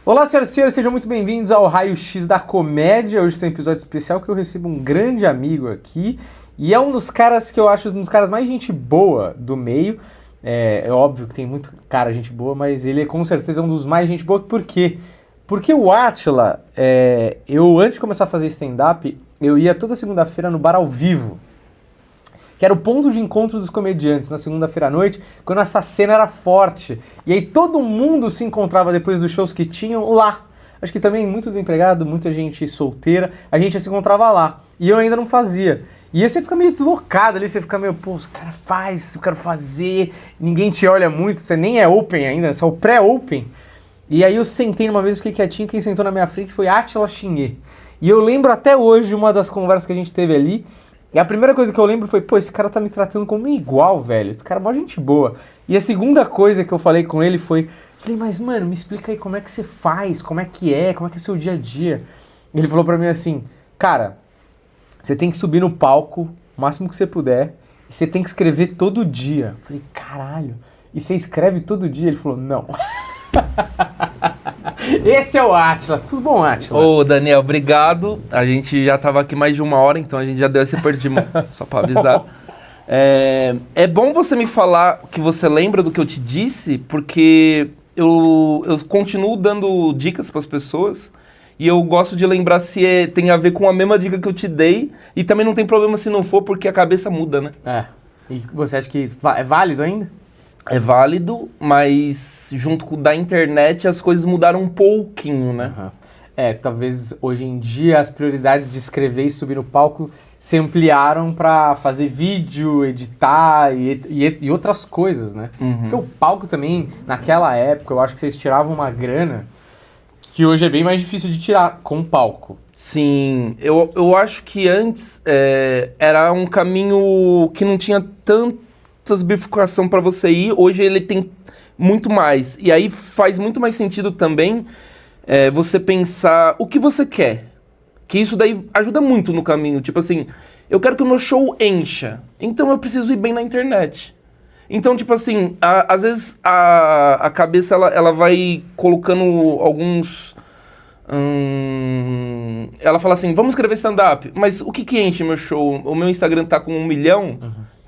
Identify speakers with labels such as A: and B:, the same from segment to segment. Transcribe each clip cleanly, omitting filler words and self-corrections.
A: Olá, senhoras e senhores, sejam muito bem-vindos ao Raio X da Comédia. Hoje tem um episódio especial que eu recebo um grande amigo aqui e é um dos caras que eu acho um dos caras mais gente boa do meio. É óbvio que tem muito cara gente boa, mas ele é com certeza um dos mais gente boa. Por quê? Porque o Átila, eu antes de começar a fazer stand-up, eu ia toda segunda-feira no Bar ao Vivo, que era o ponto de encontro dos comediantes, na segunda-feira à noite, quando essa cena era forte. E aí todo mundo se encontrava depois dos shows que tinham lá. Acho que também muito desempregado, muita gente solteira, a gente se encontrava lá. E eu ainda não fazia. E aí você fica meio deslocado ali, você fica meio, pô, os caras faz, eu quero fazer, ninguém te olha muito, você nem é open ainda, você é o pré-open. E aí eu sentei numa vez, fiquei quietinho, quem sentou na minha frente foi Átila Xinhê. E eu lembro até hoje uma das conversas que a gente teve ali. E a primeira coisa que eu lembro foi, pô, esse cara tá me tratando como igual, velho. Esse cara é mó gente boa. E a segunda coisa que eu falei com ele foi, falei, mas, mano, me explica aí como é que você faz, como é o seu dia a dia. E ele falou pra mim assim, cara, você tem que subir no palco o máximo que você puder e você tem que escrever todo dia. Eu falei, caralho, e você escreve todo dia? Ele falou, não. Esse é o Átila. Tudo bom, Átila?
B: Ô, Daniel, obrigado. A gente já tava aqui mais de 1 hora, então a gente já deu esse aperto de mão, só pra avisar. É bom você me falar que você lembra do que eu te disse, porque eu continuo dando dicas pras pessoas e eu gosto de lembrar se tem a ver com a mesma dica que eu te dei e também não tem problema se não for, porque a cabeça muda, né?
A: E você acha que é válido ainda?
B: É válido, mas junto com o da internet as coisas mudaram um pouquinho, né?
A: Uhum. Talvez hoje em dia as prioridades de escrever e subir no palco se ampliaram pra fazer vídeo, editar e outras coisas, né?
B: Uhum.
A: Porque o palco também, naquela época, eu acho que vocês tiravam uma grana que hoje é bem mais difícil de tirar com o palco.
B: Sim, eu acho que antes era um caminho que não tinha tantas bifurcação para você ir, hoje ele tem muito mais. E aí faz muito mais sentido também você pensar o que você quer. Que isso daí ajuda muito no caminho. Tipo assim, eu quero que o meu show encha, então eu preciso ir bem na internet. Então, tipo assim, às vezes a cabeça ela vai colocando alguns... ela fala assim, vamos escrever stand-up, mas o que enche meu show? O meu Instagram tá com 1 milhão?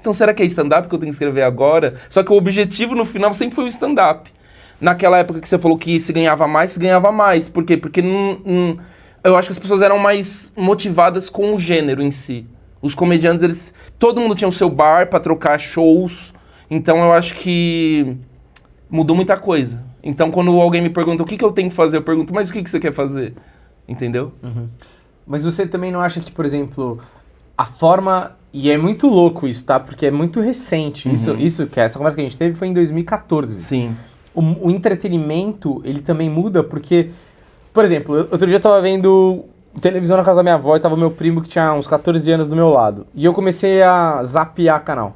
B: Então será que é stand-up que eu tenho que escrever agora? Só que o objetivo no final sempre foi o stand-up. Naquela época que você falou que se ganhava mais. Por quê? Porque eu acho que as pessoas eram mais motivadas com o gênero em si. Os comediantes, todo mundo tinha o seu bar pra trocar shows. Então eu acho que mudou muita coisa. Então quando alguém me pergunta o que eu tenho que fazer, eu pergunto, mas o que você quer fazer? Entendeu?
A: Uhum. Mas você também não acha que, por exemplo, a forma... E é muito louco isso, tá? Porque é muito recente. Isso que essa conversa que a gente teve foi em 2014.
B: Sim.
A: O entretenimento, ele também muda porque... Por exemplo, outro dia eu tava vendo televisão na casa da minha avó e tava meu primo que tinha uns 14 anos do meu lado. E eu comecei a zapear canal.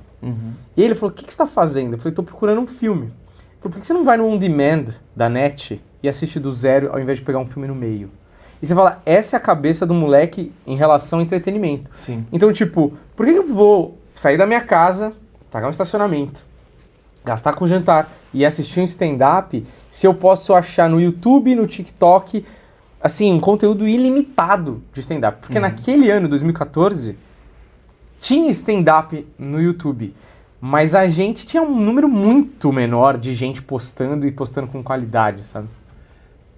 A: E ele falou, o que você tá fazendo? Eu falei, tô procurando um filme. Ele falou, por que você não vai no On Demand da NET e assiste do zero ao invés de pegar um filme no meio? E você fala, essa é a cabeça do moleque em relação ao entretenimento.
B: Sim.
A: Então, tipo, por que eu vou sair da minha casa, pagar um estacionamento, gastar com jantar e assistir um stand-up se eu posso achar no YouTube, no TikTok, assim, um conteúdo ilimitado de stand-up? Porque naquele ano, 2014, tinha stand-up no YouTube, mas a gente tinha um número muito menor de gente postando e postando com qualidade, sabe?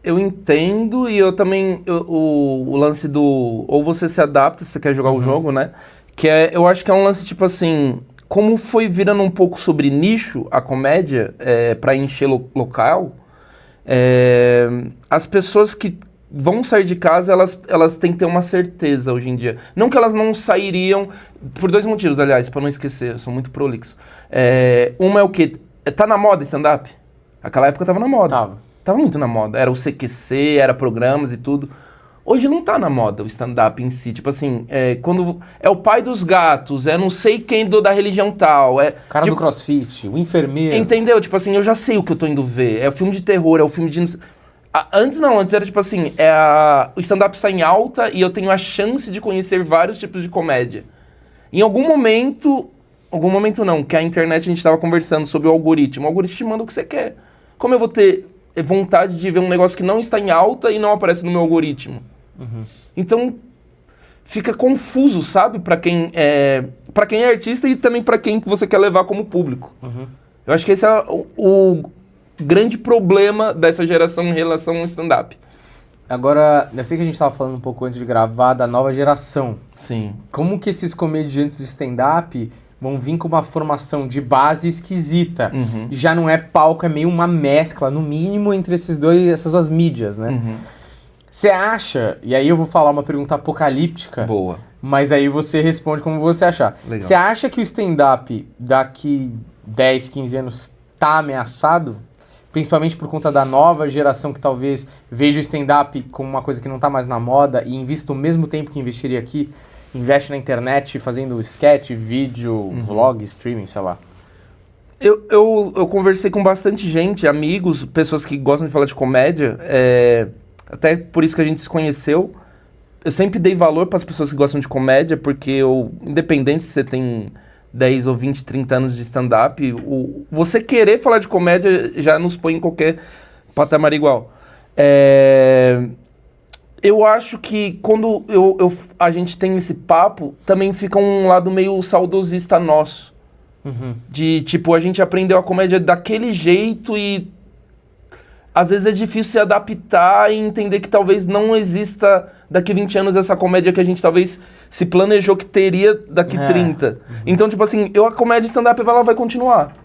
B: Eu entendo e eu também, o lance do, ou você se adapta se você quer jogar o jogo, né? Que eu acho que é um lance tipo assim, como foi virando um pouco sobre nicho, a comédia, pra encher local, as pessoas que vão sair de casa, elas têm que ter uma certeza hoje em dia. Não que elas não sairiam, por 2 motivos, aliás, pra não esquecer, eu sou muito prolixo. Uma é o quê? Tá na moda stand-up? Aquela época tava na moda. Tava muito na moda. Era o CQC, era programas e tudo. Hoje não tá na moda o stand-up em si. Tipo assim, quando é o pai dos gatos, é não sei quem da religião tal.
A: O cara do CrossFit, o enfermeiro.
B: Entendeu? Tipo assim, eu já sei o que eu tô indo ver. É o filme de terror, é o filme de... Antes era tipo assim, o stand-up está em alta e eu tenho a chance de conhecer vários tipos de comédia. Em algum momento não, que a internet a gente tava conversando sobre o algoritmo. O algoritmo te manda o que você quer. Como eu vou ter vontade de ver um negócio que não está em alta e não aparece no meu algoritmo. Então, fica confuso, sabe? Pra quem é artista e também pra quem que você quer levar como público. Eu acho que esse é o grande problema dessa geração em relação ao stand-up.
A: Agora, eu sei que a gente estava falando um pouco antes de gravar da nova geração.
B: Sim.
A: Como que esses comediantes de stand-up vão vir com uma formação de base esquisita? Já não é palco, é meio uma mescla, no mínimo, entre essas duas mídias, né? Você acha, e aí eu vou falar uma pergunta apocalíptica,
B: Boa.
A: mas aí você responde como você achar.
B: Legal.
A: Você acha que o stand-up daqui 10, 15 anos tá ameaçado? Principalmente por conta da nova geração que talvez veja o stand-up como uma coisa que não tá mais na moda e invista o mesmo tempo que investiria aqui, investe na internet fazendo sketch, vídeo, vlog, streaming, sei lá.
B: Eu conversei com bastante gente, amigos, pessoas que gostam de falar de comédia, até por isso que a gente se conheceu. Eu sempre dei valor para as pessoas que gostam de comédia, porque independente se você tem 10 ou 20, 30 anos de stand-up, você querer falar de comédia já nos põe em qualquer patamar igual. Eu acho que quando a gente tem esse papo, também fica um lado meio saudosista nosso. De, tipo, a gente aprendeu a comédia daquele jeito e às vezes é difícil se adaptar e entender que talvez não exista daqui 20 anos essa comédia que a gente talvez se planejou que teria daqui 30. Então, tipo assim, a comédia stand-up ela vai continuar.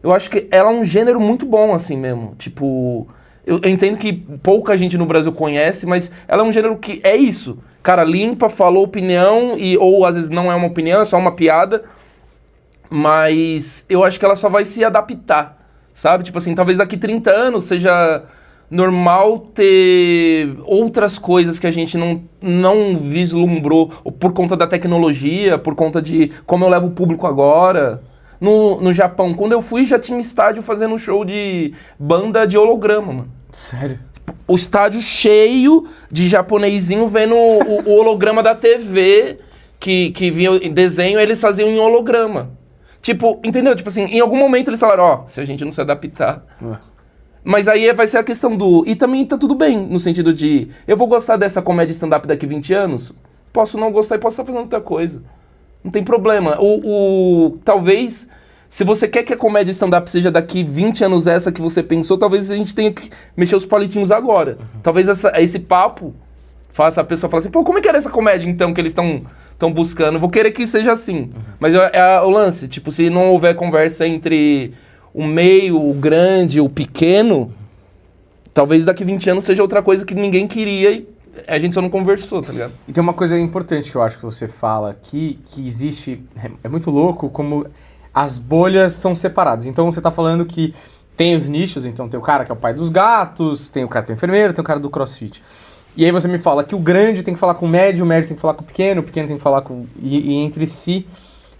B: Eu acho que ela é um gênero muito bom, assim mesmo. Tipo, eu entendo que pouca gente no Brasil conhece, mas ela é um gênero que é isso. Cara, limpa, falou opinião, ou às vezes não é uma opinião, é só uma piada. Mas eu acho que ela só vai se adaptar. Sabe? Tipo assim, talvez daqui 30 anos seja normal ter outras coisas que a gente não vislumbrou por conta da tecnologia, por conta de como eu levo o público agora. No Japão, quando eu fui, já tinha estádio fazendo show de banda de holograma, mano.
A: Sério?
B: O estádio cheio de japonesinho vendo o holograma da TV que vinha em desenho, eles faziam em holograma. Tipo, entendeu? Tipo assim, em algum momento eles falaram, se a gente não se adaptar. Mas aí vai ser a questão e também tá tudo bem, no sentido de, eu vou gostar dessa comédia stand-up daqui 20 anos? Posso não gostar e posso estar fazendo outra coisa. Não tem problema. Talvez, se você quer que a comédia stand-up seja daqui 20 anos essa que você pensou, talvez a gente tenha que mexer os palitinhos agora. Talvez esse papo faça a pessoa falar assim, pô, como é que era essa comédia então que eles estão buscando? Vou querer que seja assim. Mas é o lance, tipo, se não houver conversa entre o meio, o grande, o pequeno, talvez daqui 20 anos seja outra coisa que ninguém queria e a gente só não conversou, tá ligado?
A: E tem uma coisa importante que eu acho que você fala aqui, que existe, é muito louco como as bolhas são separadas. Então você tá falando que tem os nichos, então tem o cara que é o pai dos gatos, tem o cara que é enfermeiro, tem o cara do crossfit. E aí você me fala que o grande tem que falar com o médio tem que falar com o pequeno tem que falar com... E entre si,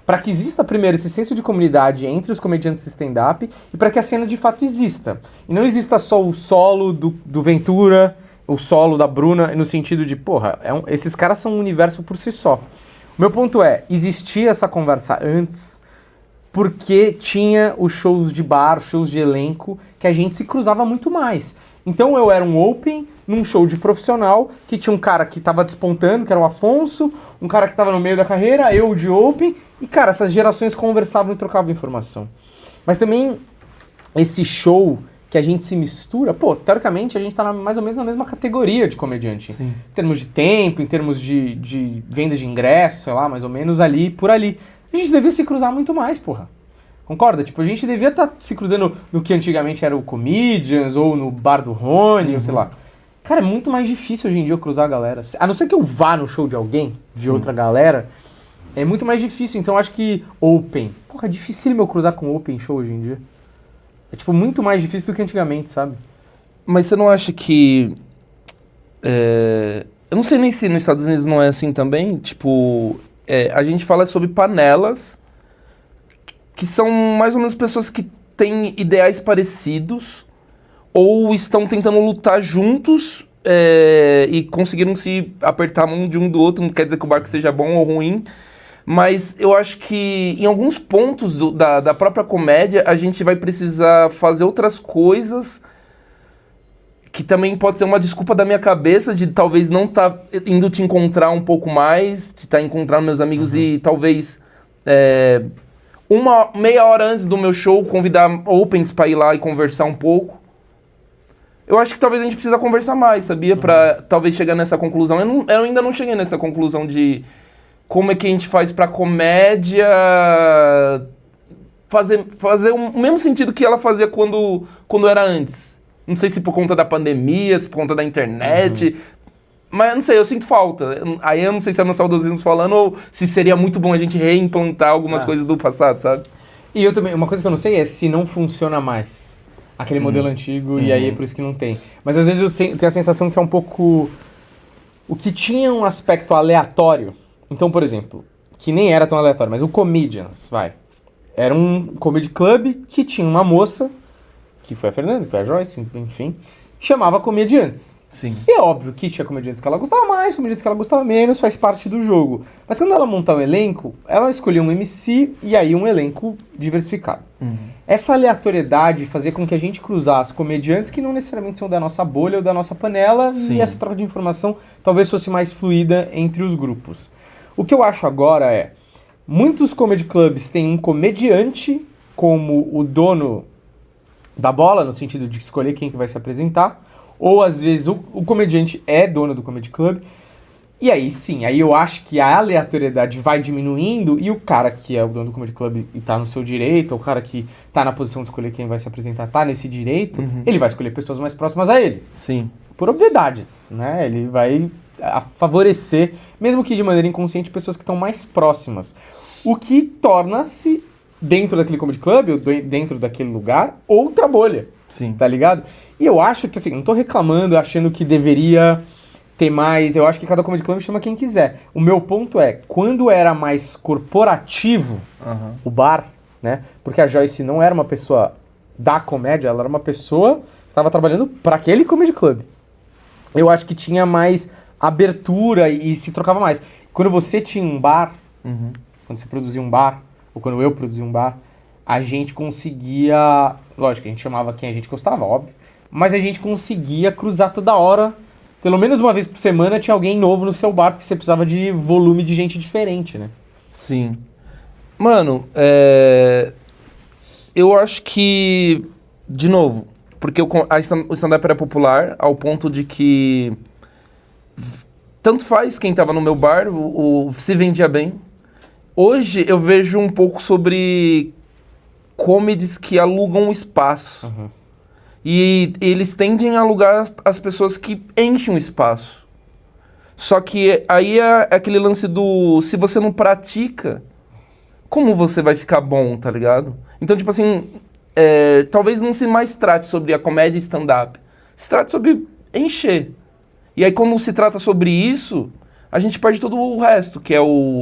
A: para que exista primeiro esse senso de comunidade entre os comediantes de stand-up e para que a cena de fato exista. E não exista só o solo do Ventura, o solo da Bruna, no sentido de, porra, esses caras são um universo por si só. O meu ponto é, existia essa conversa antes porque tinha os shows de bar, shows de elenco, que a gente se cruzava muito mais. Então eu era um open num show de profissional que tinha um cara que tava despontando, que era o Afonso, um cara que tava no meio da carreira, eu de open, e cara, essas gerações conversavam e trocavam informação. Mas também esse show que a gente se mistura, pô, teoricamente a gente tá mais ou menos na mesma categoria de comediante.
B: Sim.
A: Em termos de tempo, em termos de venda de ingressos, sei lá, mais ou menos ali, por ali. A gente devia se cruzar muito mais, porra. Concorda? Tipo, a gente devia estar se cruzando no que antigamente era o Comedians, ou no Bar do Rony, ou sei lá. Cara, é muito mais difícil hoje em dia eu cruzar a galera. A não ser que eu vá no show de alguém, de outra galera, é muito mais difícil. Então, acho que open... Porra, é dificílimo eu cruzar com open show hoje em dia. É, tipo, muito mais difícil do que antigamente, sabe?
B: Mas você não acha que... Eu não sei nem se nos Estados Unidos não é assim também. Tipo, a gente fala sobre panelas que são mais ou menos pessoas que têm ideais parecidos ou estão tentando lutar juntos e conseguiram se apertar a mão de um do outro. Não quer dizer que o barco seja bom ou ruim, mas eu acho que em alguns pontos da própria comédia a gente vai precisar fazer outras coisas que também pode ser uma desculpa da minha cabeça de talvez não estar indo te encontrar um pouco mais, de estar encontrando meus amigos e talvez uma meia hora antes do meu show convidar opens pra ir lá e conversar um pouco. Eu acho que talvez a gente precisa conversar mais, sabia? Pra talvez chegar nessa conclusão. Eu ainda não cheguei nessa conclusão de como é que a gente faz pra comédia fazer o mesmo sentido que ela fazia quando era antes. Não sei se por conta da pandemia, se por conta da internet, mas eu não sei, eu sinto falta. Aí eu não sei se é meu saudosismo falando ou se seria muito bom a gente reimplantar algumas coisas do passado, sabe?
A: E eu também, uma coisa que eu não sei é se não funciona mais aquele modelo antigo e aí é por isso que não tem. Mas às vezes eu tenho a sensação que é um pouco... O que tinha um aspecto aleatório, então, por exemplo, que nem era tão aleatório, mas o Comedians, era um comedy club que tinha uma moça, que foi a Fernanda, que foi a Joyce, enfim, chamava comediantes.
B: Sim.
A: E é óbvio que tinha comediantes que ela gostava mais, comediantes que ela gostava menos, faz parte do jogo. Mas quando ela montar um elenco, ela escolhia um MC e aí um elenco diversificado. Essa aleatoriedade fazia com que a gente cruzasse comediantes que não necessariamente são da nossa bolha ou da nossa panela, e essa troca de informação talvez fosse mais fluida entre os grupos. O que eu acho agora é, muitos comedy clubs têm um comediante como o dono da bola, no sentido de escolher quem que vai se apresentar, ou às vezes o comediante é dono do comedy club, e aí sim, aí eu acho que a aleatoriedade vai diminuindo e o cara que é o dono do comedy club e tá no seu direito, ou o cara que tá na posição de escolher quem vai se apresentar, tá nesse direito, ele vai escolher pessoas mais próximas a ele.
B: Sim.
A: Por obviedades, né? Ele vai favorecer, mesmo que de maneira inconsciente, pessoas que estão mais próximas. O que torna-se, dentro daquele comedy club, ou dentro daquele lugar, outra bolha.
B: Sim.
A: Tá ligado? E eu acho que, assim, não tô reclamando, achando que deveria ter mais... Eu acho que cada comedy club chama quem quiser. O meu ponto é, quando era mais corporativo, o bar, né? Porque a Joyce não era uma pessoa da comédia, ela era uma pessoa que estava trabalhando para aquele comedy club. Eu acho que tinha mais abertura e se trocava mais. Quando você tinha um bar, quando você produzia um bar, ou quando eu produzia um bar, a gente conseguia... Lógico, a gente chamava quem a gente gostava, óbvio. Mas a gente conseguia cruzar toda hora. Pelo menos uma vez por semana tinha alguém novo no seu bar, porque você precisava de volume de gente diferente, né?
B: Sim. Mano, eu acho que... De novo, porque o stand-up era popular ao ponto de que... Tanto faz quem tava no meu bar, se vendia bem. Hoje eu vejo um pouco sobre comedies que alugam um espaço. E eles tendem a alugar as pessoas que enchem o espaço. Só que aí é aquele lance do... Se você não pratica, como você vai ficar bom, tá ligado? Então, tipo assim, talvez não se mais trate sobre a comédia stand-up. Se trate sobre encher. E aí, quando se trata sobre isso, a gente perde todo o resto, que é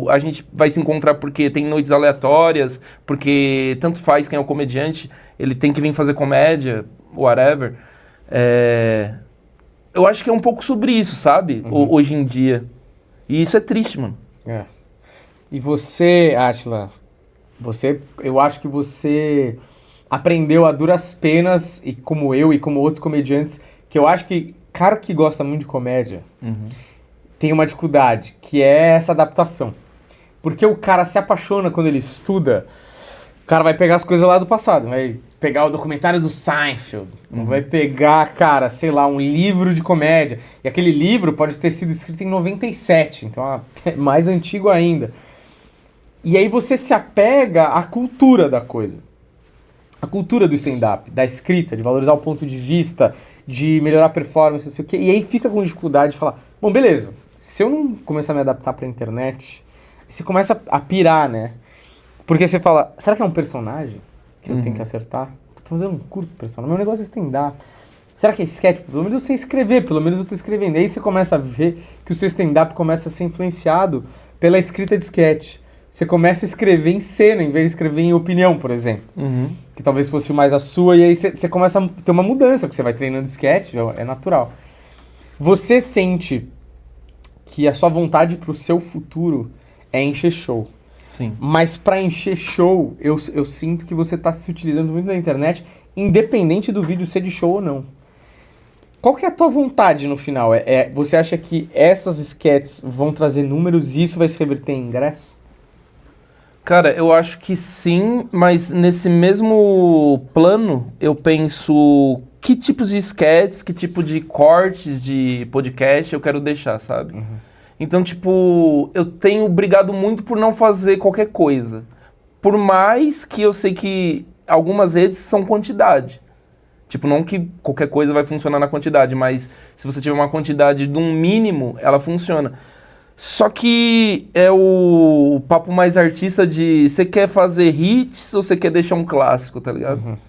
B: a gente vai se encontrar porque tem noites aleatórias, porque tanto faz quem é o comediante, ele tem que vir fazer comédia, whatever. Eu acho que é um pouco sobre isso, sabe? Hoje em dia. E isso é triste, mano.
A: E você, Átila, eu acho que você aprendeu a duras penas, e como eu e como outros comediantes, que eu acho que cara que gosta muito de comédia tem uma dificuldade, que é essa adaptação. Porque o cara se apaixona quando ele estuda, o cara vai pegar as coisas lá do passado, vai pegar o documentário do Seinfeld, vai pegar, cara, sei lá, um livro de comédia. E aquele livro pode ter sido escrito em 97, então é mais antigo ainda. E aí você se apega à cultura da coisa. A cultura do stand-up, da escrita, de valorizar o ponto de vista, de melhorar a performance, não sei o quê. E aí fica com dificuldade de falar, bom, beleza, se eu não começar a me adaptar pra internet, você começa a pirar, né? Porque você fala, será que é um personagem que eu tenho que acertar? Tô fazendo um curto personagem, meu negócio é stand-up. Será que é sketch? Pelo menos eu sei escrever, pelo menos eu tô escrevendo. E aí você começa a ver que o seu stand-up começa a ser influenciado pela escrita de sketch. Você começa a escrever em cena, em vez de escrever em opinião, por exemplo. Que talvez fosse mais a sua, e aí você começa a ter uma mudança, porque você vai treinando sketch, é natural. Você sente que a sua vontade pro seu futuro é encher show.
B: Sim.
A: Mas pra encher show, eu sinto que você tá se utilizando muito da internet, independente do vídeo ser de show ou não. Qual que é a tua vontade no final? Você acha que essas sketches vão trazer números e isso vai se reverter em ingresso?
B: Cara, eu acho que sim, mas nesse mesmo plano, eu penso que tipos de sketches, que tipo de cortes de podcast eu quero deixar, sabe? Então, tipo, eu tenho brigado muito por não fazer qualquer coisa. Por mais que eu sei que algumas redes são quantidade. Tipo, não que qualquer coisa vai funcionar na quantidade, mas se você tiver uma quantidade de um mínimo, ela funciona. Só que é o papo mais artista de você quer fazer hits ou você quer deixar um clássico, tá ligado?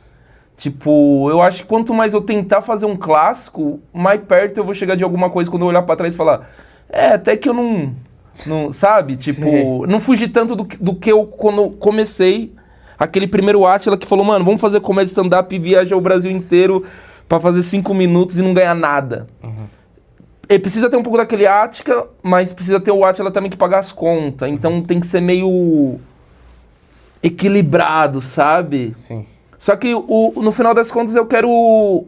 B: Tipo, eu acho que quanto mais eu tentar fazer um clássico, mais perto eu vou chegar de alguma coisa quando eu olhar pra trás e falar até que eu não sabe? Tipo, não fugi tanto do que eu quando comecei aquele primeiro Átila que falou, mano, vamos fazer comédia stand-up e viajar o Brasil inteiro pra fazer 5 minutos e não ganhar nada. Ele precisa ter um pouco daquele Átila, mas precisa ter o Átila também que pagar as contas. Então tem que ser meio equilibrado, sabe?
A: Sim.
B: Só que no final das contas eu quero...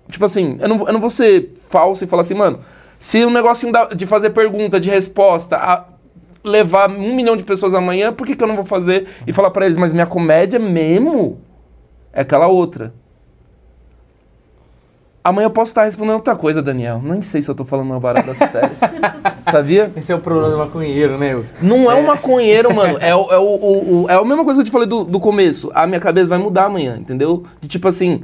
B: Tipo assim, eu não vou ser falso e falar assim, mano, se o negocinho de fazer pergunta, de resposta, levar 1 milhão de pessoas amanhã, por que eu não vou fazer e falar pra eles, mas minha comédia mesmo é aquela outra. Amanhã eu posso estar respondendo outra coisa, Daniel. Nem sei se eu tô falando uma parada séria. Sabia?
A: Esse é o problema do maconheiro, né, Hilton?
B: Não é um maconheiro, mano. É a mesma coisa que eu te falei do começo. A minha cabeça vai mudar amanhã, entendeu? De tipo assim...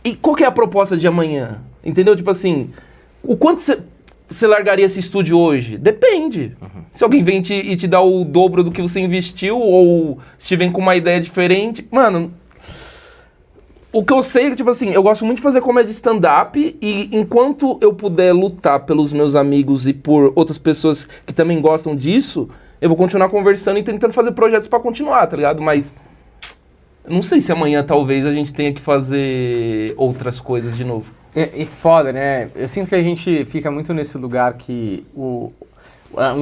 B: E qual que é a proposta de amanhã? Entendeu? Tipo assim... O quanto você largaria esse estúdio hoje? Depende. Se alguém vem e te dá o dobro do que você investiu, ou se vem com uma ideia diferente... Mano... O que eu sei é que, tipo assim, eu gosto muito de fazer comédia stand-up e enquanto eu puder lutar pelos meus amigos e por outras pessoas que também gostam disso, eu vou continuar conversando e tentando fazer projetos pra continuar, tá ligado? Mas não sei se amanhã talvez a gente tenha que fazer outras coisas de novo.
A: E foda, né? Eu sinto que a gente fica muito nesse lugar que o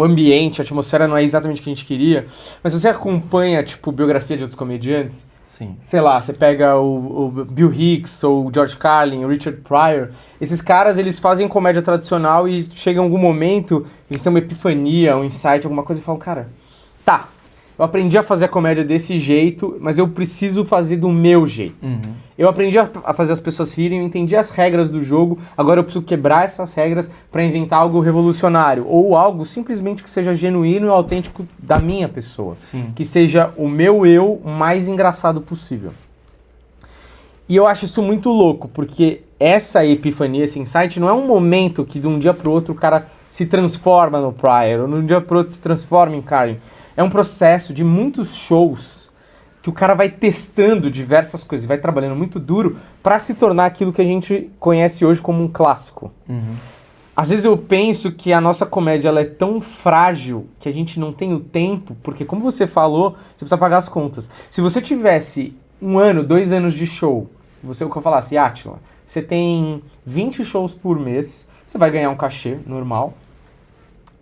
A: ambiente, a atmosfera não é exatamente o que a gente queria, mas você acompanha, tipo, biografia de outros comediantes...
B: Sim.
A: Sei lá, você pega o Bill Hicks, ou o George Carlin, o Richard Pryor. Esses caras, eles fazem comédia tradicional e chega em algum momento, eles têm uma epifania, um insight, alguma coisa e falam, cara, tá, eu aprendi a fazer a comédia desse jeito, mas eu preciso fazer do meu jeito. Eu aprendi a fazer as pessoas rirem, eu entendi as regras do jogo, agora eu preciso quebrar essas regras pra inventar algo revolucionário, ou algo simplesmente que seja genuíno e autêntico da minha pessoa.
B: Sim.
A: Que seja o meu eu mais engraçado possível. E eu acho isso muito louco, porque essa epifania, esse insight, não é um momento que de um dia pro outro o cara se transforma no Pryor, ou de um dia pro outro se transforma em Carlin. É um processo de muitos shows que o cara vai testando diversas coisas, vai trabalhando muito duro pra se tornar aquilo que a gente conhece hoje como um clássico. Às vezes eu penso que a nossa comédia ela é tão frágil que a gente não tem o tempo, porque como você falou, você precisa pagar as contas. Se você tivesse 1 ano, 2 anos de show, o que eu falasse, Átila, você tem 20 shows por mês, você vai ganhar um cachê normal,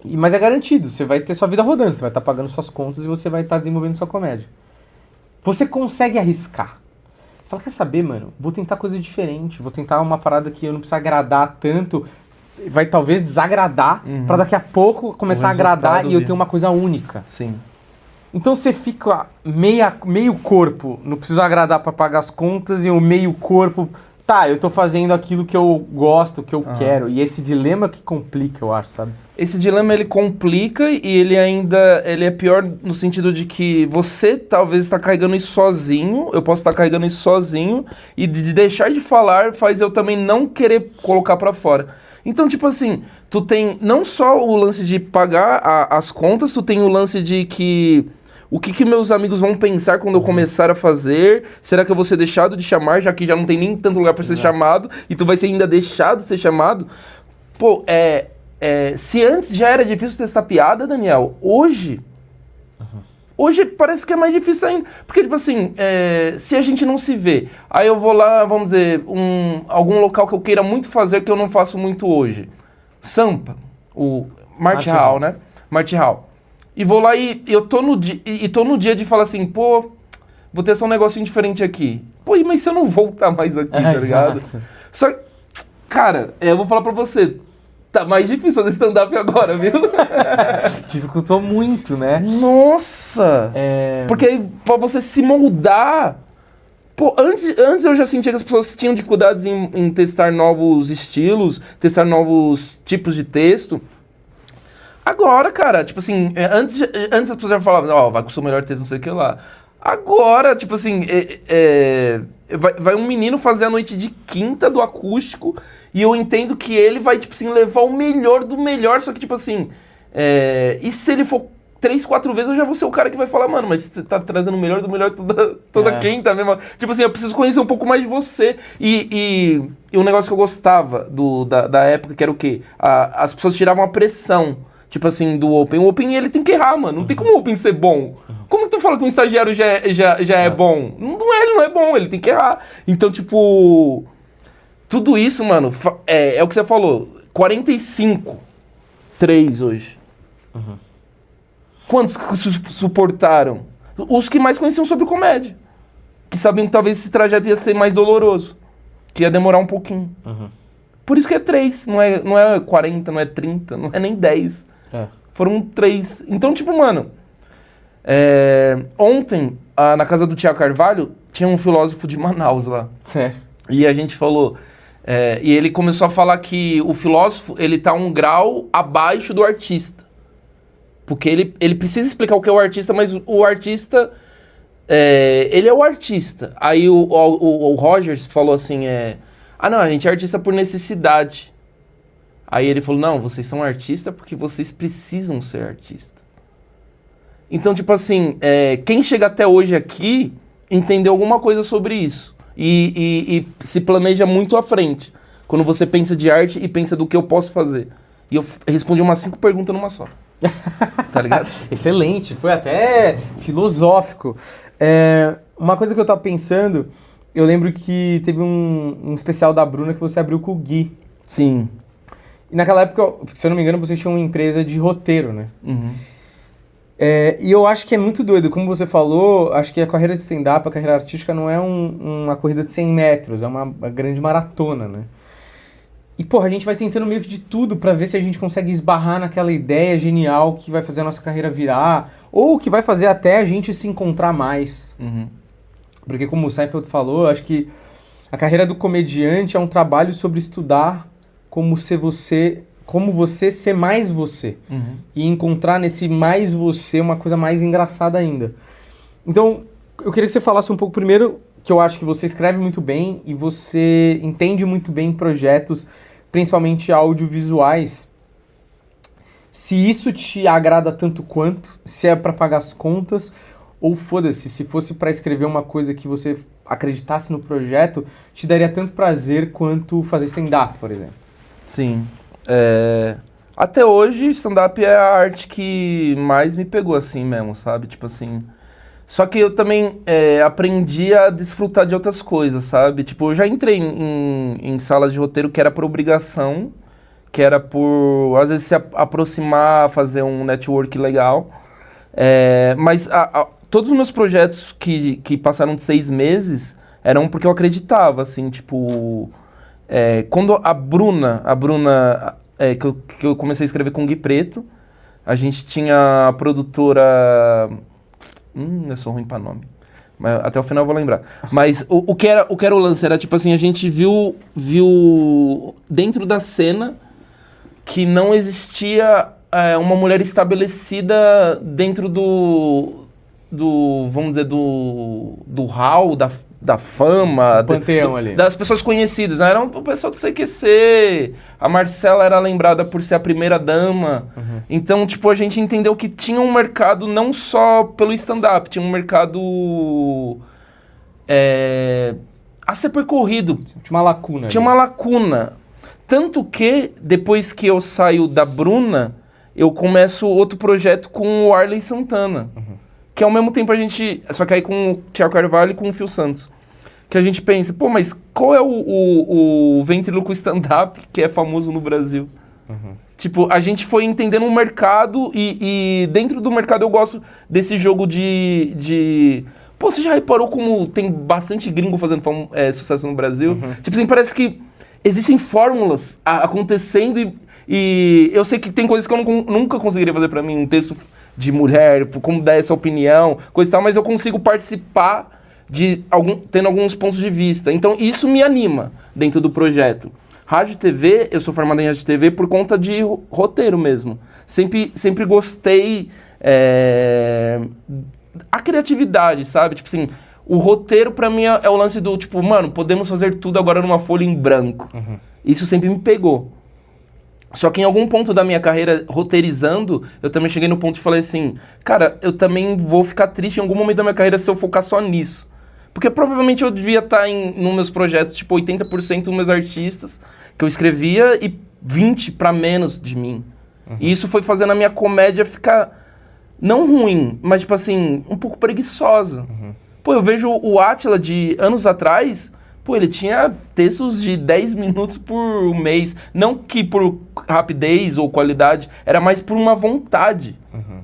A: mas é garantido, você vai ter sua vida rodando, você vai estar pagando suas contas e você vai estar desenvolvendo sua comédia. Você consegue arriscar. Você fala, quer saber, mano? Vou tentar coisa diferente, vou tentar uma parada que eu não preciso agradar tanto, vai talvez desagradar, pra daqui a pouco começar a agradar e eu ter uma coisa única.
B: Sim.
A: Então você fica meio corpo, não preciso agradar pra pagar as contas, e o meio corpo, tá, eu tô fazendo aquilo que eu gosto, que eu quero. E esse dilema que complica, eu acho, sabe?
B: Esse dilema, ele complica e ele é pior no sentido de que você talvez está carregando isso sozinho, eu posso estar carregando isso sozinho, e de deixar de falar faz eu também não querer colocar pra fora. Então, tipo assim, tu tem não só o lance de pagar as contas, tu tem o lance de que... O que meus amigos vão pensar quando eu começar a fazer? Será que eu vou ser deixado de chamar, já que já não tem nem tanto lugar pra ser chamado, e tu vai ser ainda deixado de ser chamado? Pô, se antes já era difícil testar piada, Daniel, hoje parece que é mais difícil ainda. Porque, tipo assim, se a gente não se vê, aí eu vou lá, vamos dizer, algum local que eu queira muito fazer que eu não faço muito hoje. Sampa, o Mart Hall, né? Mart Hall. E vou lá e eu tô no dia de falar assim, pô, vou ter só um negocinho diferente aqui. Pô, mas se eu não voltar mais aqui, tá ligado? Só cara, eu vou falar pra você, tá mais difícil fazer stand-up agora, viu?
A: Dificultou muito, né?
B: Nossa! Porque aí, pra você se moldar... Pô, antes eu já sentia que as pessoas tinham dificuldades em testar novos estilos, testar novos tipos de texto. Agora, cara, tipo assim, antes as pessoas já falavam, vai com o seu melhor texto, não sei o que lá. Agora, tipo assim, vai um menino fazer a noite de quinta do acústico e eu entendo que ele vai, tipo assim, levar o melhor do melhor, só que, tipo assim, e se ele for 3, 4 vezes, eu já vou ser o cara que vai falar, mano, mas você tá trazendo o melhor do melhor toda quinta mesmo. Tipo assim, eu preciso conhecer um pouco mais de você. E um negócio que eu gostava da época, que era o quê? As pessoas tiravam a pressão. Tipo assim, do Open. O Open, ele tem que errar, mano. Não tem como o Open ser bom. Como que tu fala que um estagiário já é bom? Ele não é bom, ele tem que errar. Então, tipo... Tudo isso, mano, é o que você falou. 45. 3 hoje. Quantos que suportaram? Os que mais conheciam sobre comédia. Que sabiam que talvez esse trajeto ia ser mais doloroso. Que ia demorar um pouquinho. Por isso que é 3. Não é 40, não é 30, não é nem 10. Foram 3. Então, tipo, mano... ontem, na casa do Tiago Carvalho, tinha um filósofo de Manaus lá.
A: Sério?
B: E a gente falou... e ele começou a falar que o filósofo, ele tá um grau abaixo do artista. Porque ele precisa explicar o que é o artista, mas o artista... ele é o artista. Aí o Rogers falou assim... não, a gente é artista por necessidade. Aí ele falou, não, vocês são artistas porque vocês precisam ser artista. Então, tipo assim, quem chega até hoje aqui entendeu alguma coisa sobre isso. E se planeja muito à frente. Quando você pensa de arte e pensa do que eu posso fazer. E eu respondi umas 5 perguntas numa só. Tá ligado?
A: Excelente, foi até filosófico. Uma coisa que eu tava pensando, eu lembro que teve um especial da Bruna que você abriu com o Gui.
B: Sim.
A: E naquela época, se eu não me engano, vocês tinham uma empresa de roteiro, né? E eu acho que é muito doido, como você falou, acho que a carreira de stand-up, a carreira artística não é uma corrida de 100 metros, é uma grande maratona, né? E, porra, a gente vai tentando meio que de tudo pra ver se a gente consegue esbarrar naquela ideia genial que vai fazer a nossa carreira virar, ou que vai fazer até a gente se encontrar mais. Porque, como o Seinfeld falou, acho que a carreira do comediante é um trabalho sobre estudar como você ser mais você. E encontrar nesse mais você uma coisa mais engraçada ainda. Então, eu queria que você falasse um pouco primeiro, que eu acho que você escreve muito bem e você entende muito bem projetos, principalmente audiovisuais. Se isso te agrada tanto quanto, se é pra pagar as contas, ou foda-se, se fosse pra escrever uma coisa que você acreditasse no projeto, te daria tanto prazer quanto fazer stand-up, por exemplo.
B: Sim. Até hoje, stand-up é a arte que mais me pegou, assim mesmo, sabe? Tipo assim... Só que eu também aprendi a desfrutar de outras coisas, sabe? Tipo, eu já entrei em salas de roteiro que era por obrigação, que era por, às vezes, se aproximar, fazer um network legal. Mas todos os meus projetos que passaram de 6 meses eram porque eu acreditava, assim, tipo... quando a Bruna que eu comecei a escrever com o Gui Preto, a gente tinha a produtora... eu sou ruim pra nome. Mas até o final eu vou lembrar. Mas o que era o lance? Era tipo assim, a gente viu dentro da cena que não existia uma mulher estabelecida dentro do vamos dizer, do hall, da fama,
A: panteão ali.
B: Das pessoas conhecidas, né? Era o pessoal do CQC, a Marcela era lembrada por ser a primeira dama. Então, tipo, a gente entendeu que tinha um mercado não só pelo stand-up, tinha um mercado a ser percorrido.
A: Tinha uma lacuna.
B: Tinha uma lacuna. Tanto que, depois que eu saio da Bruna, eu começo outro projeto com o Arley Santana. Que ao mesmo tempo a gente... Só que aí com o Tiago Carvalho e com o Phil Santos. Que a gente pensa, pô, mas qual é o ventríloco stand-up que é famoso no Brasil? Tipo, a gente foi entendendo um mercado e dentro do mercado eu gosto desse jogo de... Pô, você já reparou como tem bastante gringo fazendo sucesso no Brasil? Tipo assim, parece que existem fórmulas acontecendo e eu sei que tem coisas que eu nunca conseguiria fazer pra mim, um texto de mulher, como dar essa opinião, coisa e tal, mas eu consigo participar tendo alguns pontos de vista. Então isso me anima dentro do projeto. Rádio e TV, eu sou formado em rádio e TV por conta de roteiro mesmo. Sempre gostei a criatividade, sabe? Tipo assim, o roteiro pra mim é o lance do tipo, mano, podemos fazer tudo agora numa folha em branco. Uhum. Isso sempre me pegou. Só que em algum ponto da minha carreira, roteirizando, eu também cheguei no ponto de falar assim, cara, eu também vou ficar triste em algum momento da minha carreira se eu focar só nisso. Porque provavelmente eu devia estar nos meus projetos, tipo, 80% dos meus artistas que eu escrevia e 20% pra menos de mim. Uhum. E isso foi fazendo a minha comédia ficar, não ruim, mas tipo assim, um pouco preguiçosa. Uhum. Pô, eu vejo o Átila de anos atrás, pô, ele tinha textos de 10 minutos por mês. Não que por rapidez ou qualidade, era mais por uma vontade. Uhum.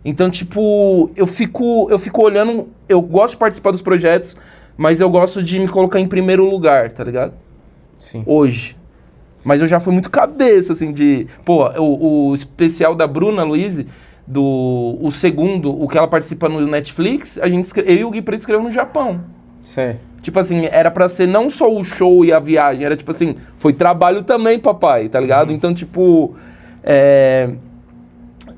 B: Então, tipo, eu fico olhando, eu gosto de participar dos projetos, mas eu gosto de me colocar em primeiro lugar, tá ligado?
A: Sim.
B: Hoje. Mas eu já fui muito cabeça, assim, de... Pô, o especial da Bruna Luiz, o segundo, o que ela participa no Netflix, eu e o Gui Preto escrevemos no Japão.
A: Sei.
B: Tipo assim, era pra ser não só o show e a viagem, era tipo assim, foi trabalho também, papai, tá ligado? Então, tipo,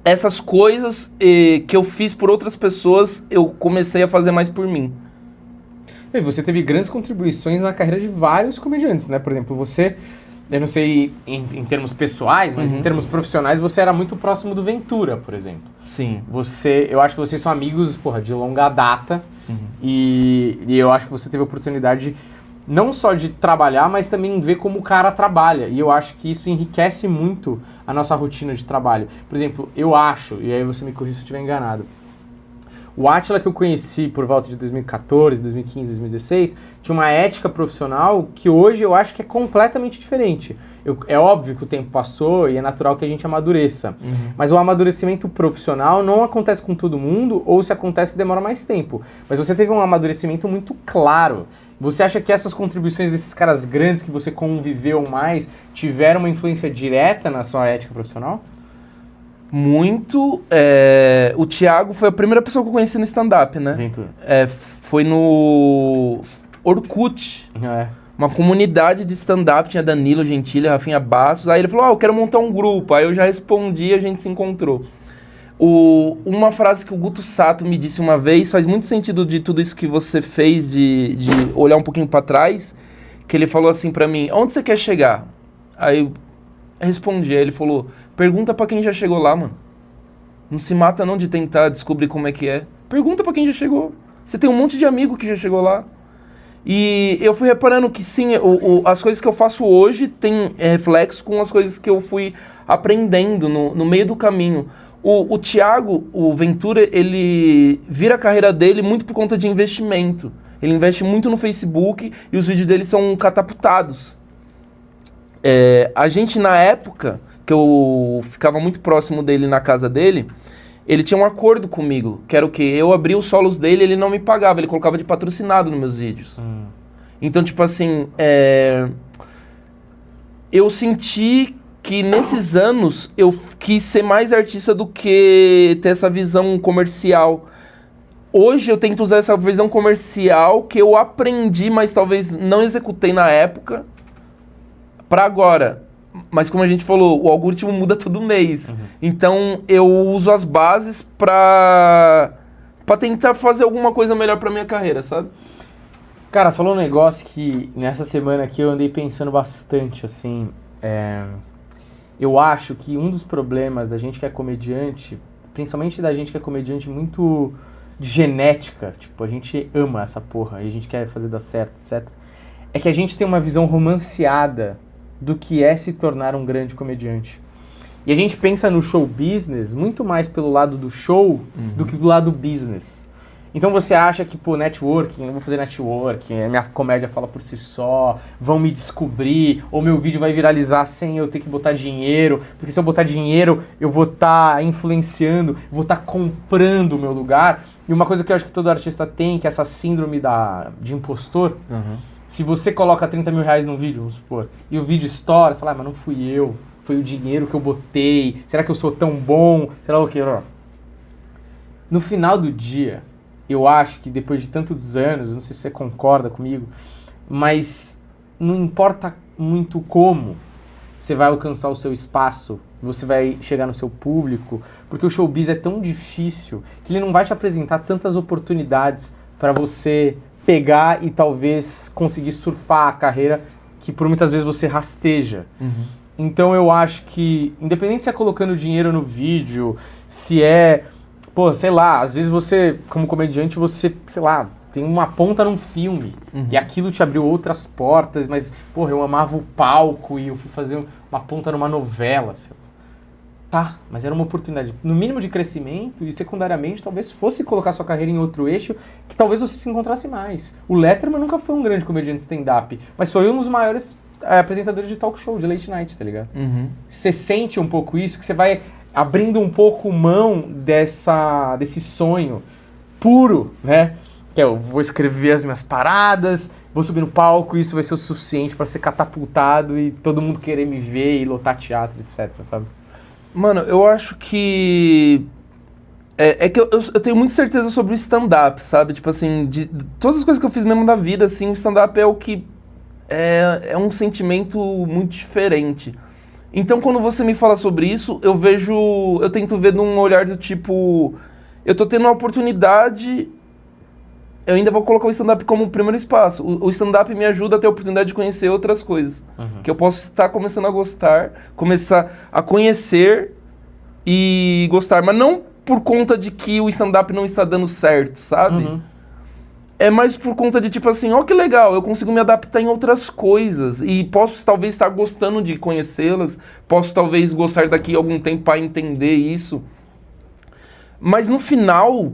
B: essas coisas que eu fiz por outras pessoas, eu comecei a fazer mais por mim.
A: E você teve grandes contribuições na carreira de vários comediantes, né? Por exemplo, você, eu não sei em termos pessoais, mas em termos profissionais, você era muito próximo do Ventura, por exemplo.
B: Sim.
A: Eu acho que vocês são amigos, porra, de longa data. E eu acho que você teve a oportunidade não só de trabalhar, mas também ver como o cara trabalha. E eu acho que isso enriquece muito a nossa rotina de trabalho. Por exemplo, eu acho, e aí você me corrija se eu estiver enganado, o Átila que eu conheci por volta de 2014, 2015, 2016, tinha uma ética profissional que hoje eu acho que é completamente diferente. É óbvio que o tempo passou e é natural que a gente amadureça. Mas o amadurecimento profissional não acontece com todo mundo, ou se acontece demora mais tempo. Mas você teve um amadurecimento muito claro. Você acha que essas contribuições desses caras grandes que você conviveu mais tiveram uma influência direta na sua ética profissional?
B: Muito. O Thiago foi a primeira pessoa que eu conheci no stand-up, né?
A: Ventura.
B: Foi no Orkut. Uma comunidade de stand-up, tinha Danilo Gentili, Rafinha Bastos. Aí ele falou, eu quero montar um grupo. Aí eu já respondi e a gente se encontrou. Uma frase que o Guto Sato me disse uma vez, faz muito sentido de tudo isso que você fez, de olhar um pouquinho pra trás, que ele falou assim pra mim, onde você quer chegar? Aí eu respondi, aí ele falou, pergunta pra quem já chegou lá, mano. Não se mata não de tentar descobrir como é que é. Pergunta pra quem já chegou. Você tem um monte de amigo que já chegou lá. E eu fui reparando que sim, as coisas que eu faço hoje têm reflexo com as coisas que eu fui aprendendo no meio do caminho. O Thiago, o Ventura, ele vira a carreira dele muito por conta de investimento. Ele investe muito no Facebook e os vídeos dele são catapultados. A gente, na época, que eu ficava muito próximo dele na casa dele, ele tinha um acordo comigo, que era o quê? Eu abria os solos dele, ele não me pagava, ele colocava de patrocinado nos meus vídeos. Então, tipo assim, eu senti que nesses anos eu quis ser mais artista do que ter essa visão comercial. Hoje eu tento usar essa visão comercial que eu aprendi, mas talvez não executei na época, pra agora. Mas como a gente falou, o algoritmo muda todo mês. Então eu uso as bases pra tentar fazer alguma coisa melhor pra minha carreira, sabe?
A: Cara, você falou um negócio que nessa semana aqui eu andei pensando bastante, assim. Eu acho que um dos problemas da gente que é comediante, principalmente da gente que é comediante muito de genética, tipo, a gente ama essa porra e a gente quer fazer dar certo, etc. É que a gente tem uma visão romanceada do que é se tornar um grande comediante. E a gente pensa no show business muito mais pelo lado do show do que do lado business. Então você acha que, pô, networking, eu vou fazer networking, a minha comédia fala por si só, vão me descobrir, ou meu vídeo vai viralizar sem eu ter que botar dinheiro, porque se eu botar dinheiro eu vou estar influenciando, vou estar comprando o meu lugar. E uma coisa que eu acho que todo artista tem, que é essa síndrome de impostor, Se você coloca 30 mil reais num vídeo, vamos supor, e o vídeo estoura, você fala, mas não fui eu, foi o dinheiro que eu botei, será que eu sou tão bom, será o quê? No final do dia, eu acho que depois de tantos anos, não sei se você concorda comigo, mas não importa muito como você vai alcançar o seu espaço, você vai chegar no seu público, porque o showbiz é tão difícil que ele não vai te apresentar tantas oportunidades para você pegar e talvez conseguir surfar a carreira que por muitas vezes você rasteja. Então eu acho que, independente se é colocando dinheiro no vídeo, se é, pô, sei lá, às vezes você, como comediante, você, sei lá, tem uma ponta num filme e aquilo te abriu outras portas, mas, porra, eu amava o palco e eu fui fazer uma ponta numa novela, sei lá. Tá, mas era uma oportunidade, no mínimo de crescimento e secundariamente talvez fosse colocar sua carreira em outro eixo que talvez você se encontrasse mais. O Letterman nunca foi um grande comediante stand-up, mas foi um dos maiores apresentadores de talk show, de late night, tá ligado? Você sente um pouco isso, que você vai abrindo um pouco mão desse sonho puro, né? Que eu vou escrever as minhas paradas, vou subir no palco e isso vai ser o suficiente pra ser catapultado e todo mundo querer me ver e lotar teatro, etc, sabe?
B: Mano, eu acho que... É que eu tenho muita certeza sobre o stand-up, sabe? Tipo assim, de todas as coisas que eu fiz mesmo da vida, assim, o stand-up é o que... É um sentimento muito diferente. Então, quando você me fala sobre isso, eu tento ver num olhar do tipo... Eu tô tendo uma oportunidade... Eu ainda vou colocar o stand-up como o primeiro espaço. O stand-up me ajuda a ter a oportunidade de conhecer outras coisas. Que eu posso estar começando a gostar, começar a conhecer e gostar. Mas não por conta de que o stand-up não está dando certo, sabe? É mais por conta de tipo assim, ó que legal, eu consigo me adaptar em outras coisas. E posso talvez estar gostando de conhecê-las. Posso talvez gostar daqui a algum tempo para entender isso. Mas no final...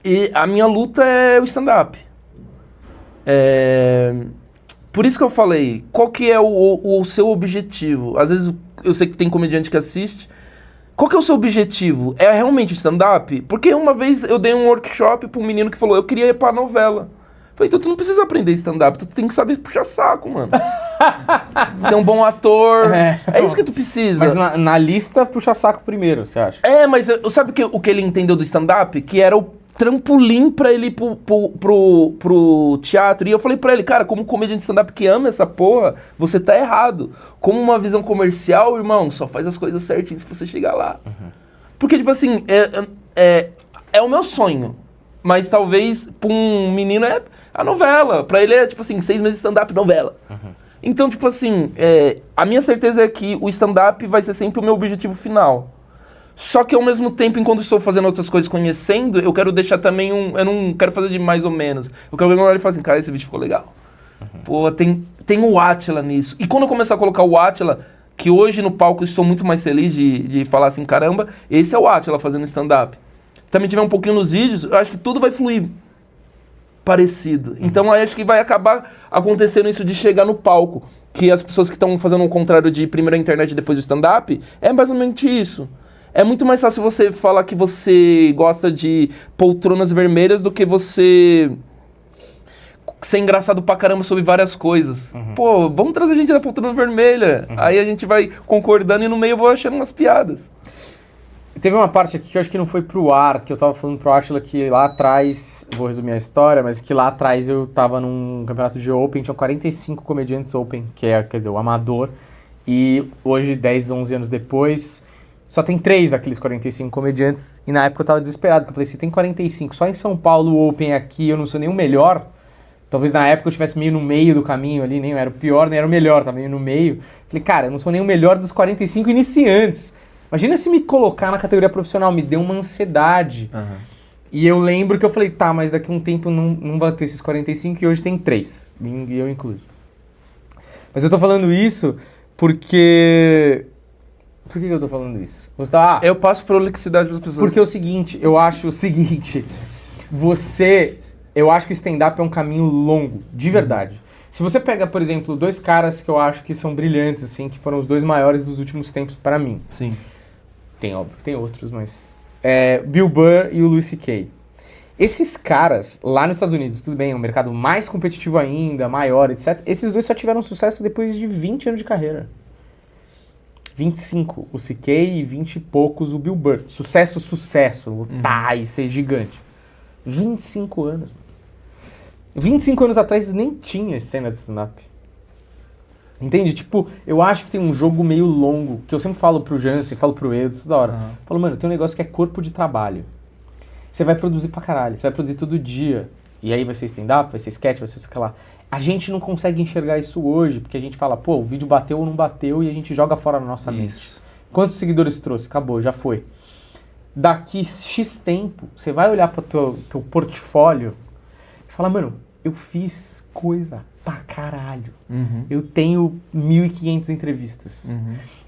B: E a minha luta é o stand-up. Por isso que eu falei, qual que é o seu objetivo? Às vezes eu sei que tem comediante que assiste. Qual que é o seu objetivo? É realmente stand-up? Porque uma vez eu dei um workshop pra um menino que falou, eu queria ir pra novela. Falei, então tu não precisa aprender stand-up, tu tem que saber puxar saco, mano. Ser um bom ator. É isso que tu precisa.
A: Mas na lista, puxa saco primeiro, você acha?
B: Mas sabe o que ele entendeu do stand-up? Que era o trampolim pra ele ir pro teatro. E eu falei pra ele, cara, como comediante de stand-up que ama essa porra, você tá errado. Como uma visão comercial, irmão, só faz as coisas certinhas se você chegar lá. Porque, tipo assim, é o meu sonho. Mas talvez pra um menino é a novela. Pra ele é, tipo assim, 6 meses de stand-up, novela. Então, tipo assim, a minha certeza é que o stand-up vai ser sempre o meu objetivo final. Só que ao mesmo tempo, enquanto estou fazendo outras coisas, conhecendo, eu quero deixar também eu não quero fazer de mais ou menos. Eu quero olhar e falar assim, cara, esse vídeo ficou legal. Pô, tem o Átila nisso. E quando eu começar a colocar o Átila, que hoje no palco eu estou muito mais feliz de falar assim, caramba, esse é o Átila fazendo stand-up. Também tiver um pouquinho nos vídeos, eu acho que tudo vai fluir parecido. Então aí acho que vai acabar acontecendo isso de chegar no palco. Que as pessoas que estão fazendo o contrário de primeiro a internet e depois o stand-up, é basicamente isso. É muito mais fácil você falar que você gosta de poltronas vermelhas do que você ser engraçado pra caramba sobre várias coisas. Pô, vamos trazer gente da poltrona vermelha. Aí a gente vai concordando e no meio eu vou achando umas piadas.
A: Teve uma parte aqui que eu acho que não foi pro ar, que eu tava falando pro Átila que lá atrás, vou resumir a história, mas que lá atrás eu tava num campeonato de Open, tinha 45 comediantes Open, que é, quer dizer, o amador, e hoje, 10, 11 anos depois... Só tem 3 daqueles 45 comediantes, e na época eu tava desesperado, porque eu falei, se tem 45, só em São Paulo o Open aqui, eu não sou nem o melhor, talvez na época eu estivesse meio no meio do caminho ali, nem era o pior, nem era o melhor, tava meio no meio. Falei, cara, eu não sou nem o melhor dos 45 iniciantes. Imagina se me colocar na categoria profissional, me deu uma ansiedade. E eu lembro que eu falei, tá, mas daqui a um tempo não vai ter esses 45 e hoje tem 3, e eu incluso. Mas eu tô falando isso porque... Por que eu tô falando isso? Você tá,
B: eu passo prolixidade para as pessoas.
A: Porque é o seguinte, eu acho o seguinte, eu acho que o stand-up é um caminho longo, de verdade. Se você pega, por exemplo, 2 caras que eu acho que são brilhantes, assim, que foram os 2 maiores dos últimos tempos para mim.
B: Sim.
A: Tem, óbvio, tem outros, mas... Bill Burr e o Louis C.K. Esses caras, lá nos Estados Unidos, tudo bem, é um mercado mais competitivo ainda, maior, etc. Esses dois só tiveram sucesso depois de 20 anos de carreira. 25 o CK e 20 e poucos o Bill Burr. Sucesso, lutar e ser gigante. 25 anos. 25 anos atrás nem tinha cena de stand-up. Entende? Tipo, eu acho que tem um jogo meio longo, que eu sempre falo pro Jansen, falo pro Edo, toda hora. Falo, mano, tem um negócio que é corpo de trabalho. Você vai produzir pra caralho, você vai produzir todo dia. E aí vai ser stand-up, vai ser sketch, vai ser isso que lá. A gente não consegue enxergar isso hoje, porque a gente fala, pô, o vídeo bateu ou não bateu e a gente joga fora na nossa mente. Quantos seguidores trouxe? Acabou, já foi. Daqui X tempo, você vai olhar pro teu portfólio e falar, mano, eu fiz coisa pra caralho. Eu tenho 1.500 entrevistas.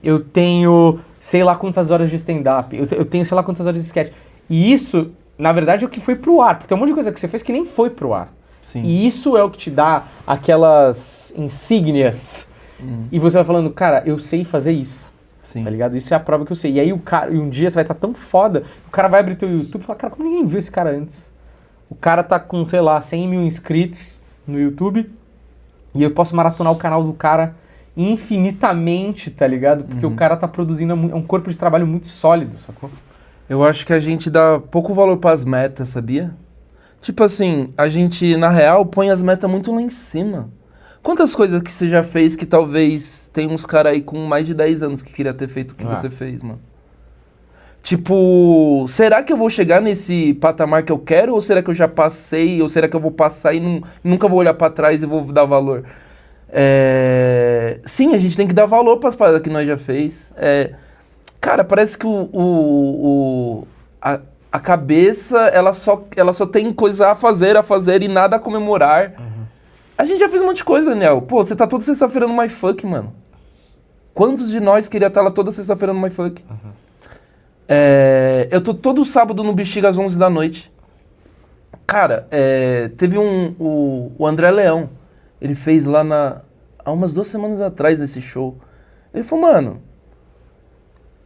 A: Eu tenho sei lá quantas horas de stand-up. Eu tenho sei lá quantas horas de sketch. E isso, na verdade, é o que foi pro ar. Porque tem um monte de coisa que você fez que nem foi pro ar.
B: Sim.
A: E isso é o que te dá aquelas insígnias. E você vai falando, cara, eu sei fazer isso.
B: Sim.
A: Tá ligado? Isso é a prova que eu sei. E aí e um dia você vai estar tão foda, o cara vai abrir teu YouTube e fala, cara, como ninguém viu esse cara antes? O cara tá com, sei lá, 100 mil inscritos no YouTube e eu posso maratonar o canal do cara infinitamente, tá ligado? Porque o cara tá produzindo um corpo de trabalho muito sólido, sacou?
B: Eu acho que a gente dá pouco valor pras metas, sabia? Tipo assim, a gente, na real, põe as metas muito lá em cima. Quantas coisas que você já fez que talvez tem uns caras aí com mais de 10 anos que queria ter feito o que você fez, mano? Tipo, será que eu vou chegar nesse patamar que eu quero? Ou será que eu já passei? Ou será que eu vou passar e nunca vou olhar pra trás e vou dar valor? Sim, a gente tem que dar valor pras paradas que nós já fez. Cara, parece que a cabeça, ela só tem coisa a fazer e nada a comemorar. A gente já fez um monte de coisa, Daniel. Pô, você tá toda sexta-feira no MyFuck, mano. Quantos de nós queria estar lá toda sexta-feira no MyFuck? Eu tô todo sábado no Bexiga às 11 da noite. Cara, teve o André Leão. Ele fez lá há umas 2 semanas atrás esse show. Ele falou, mano,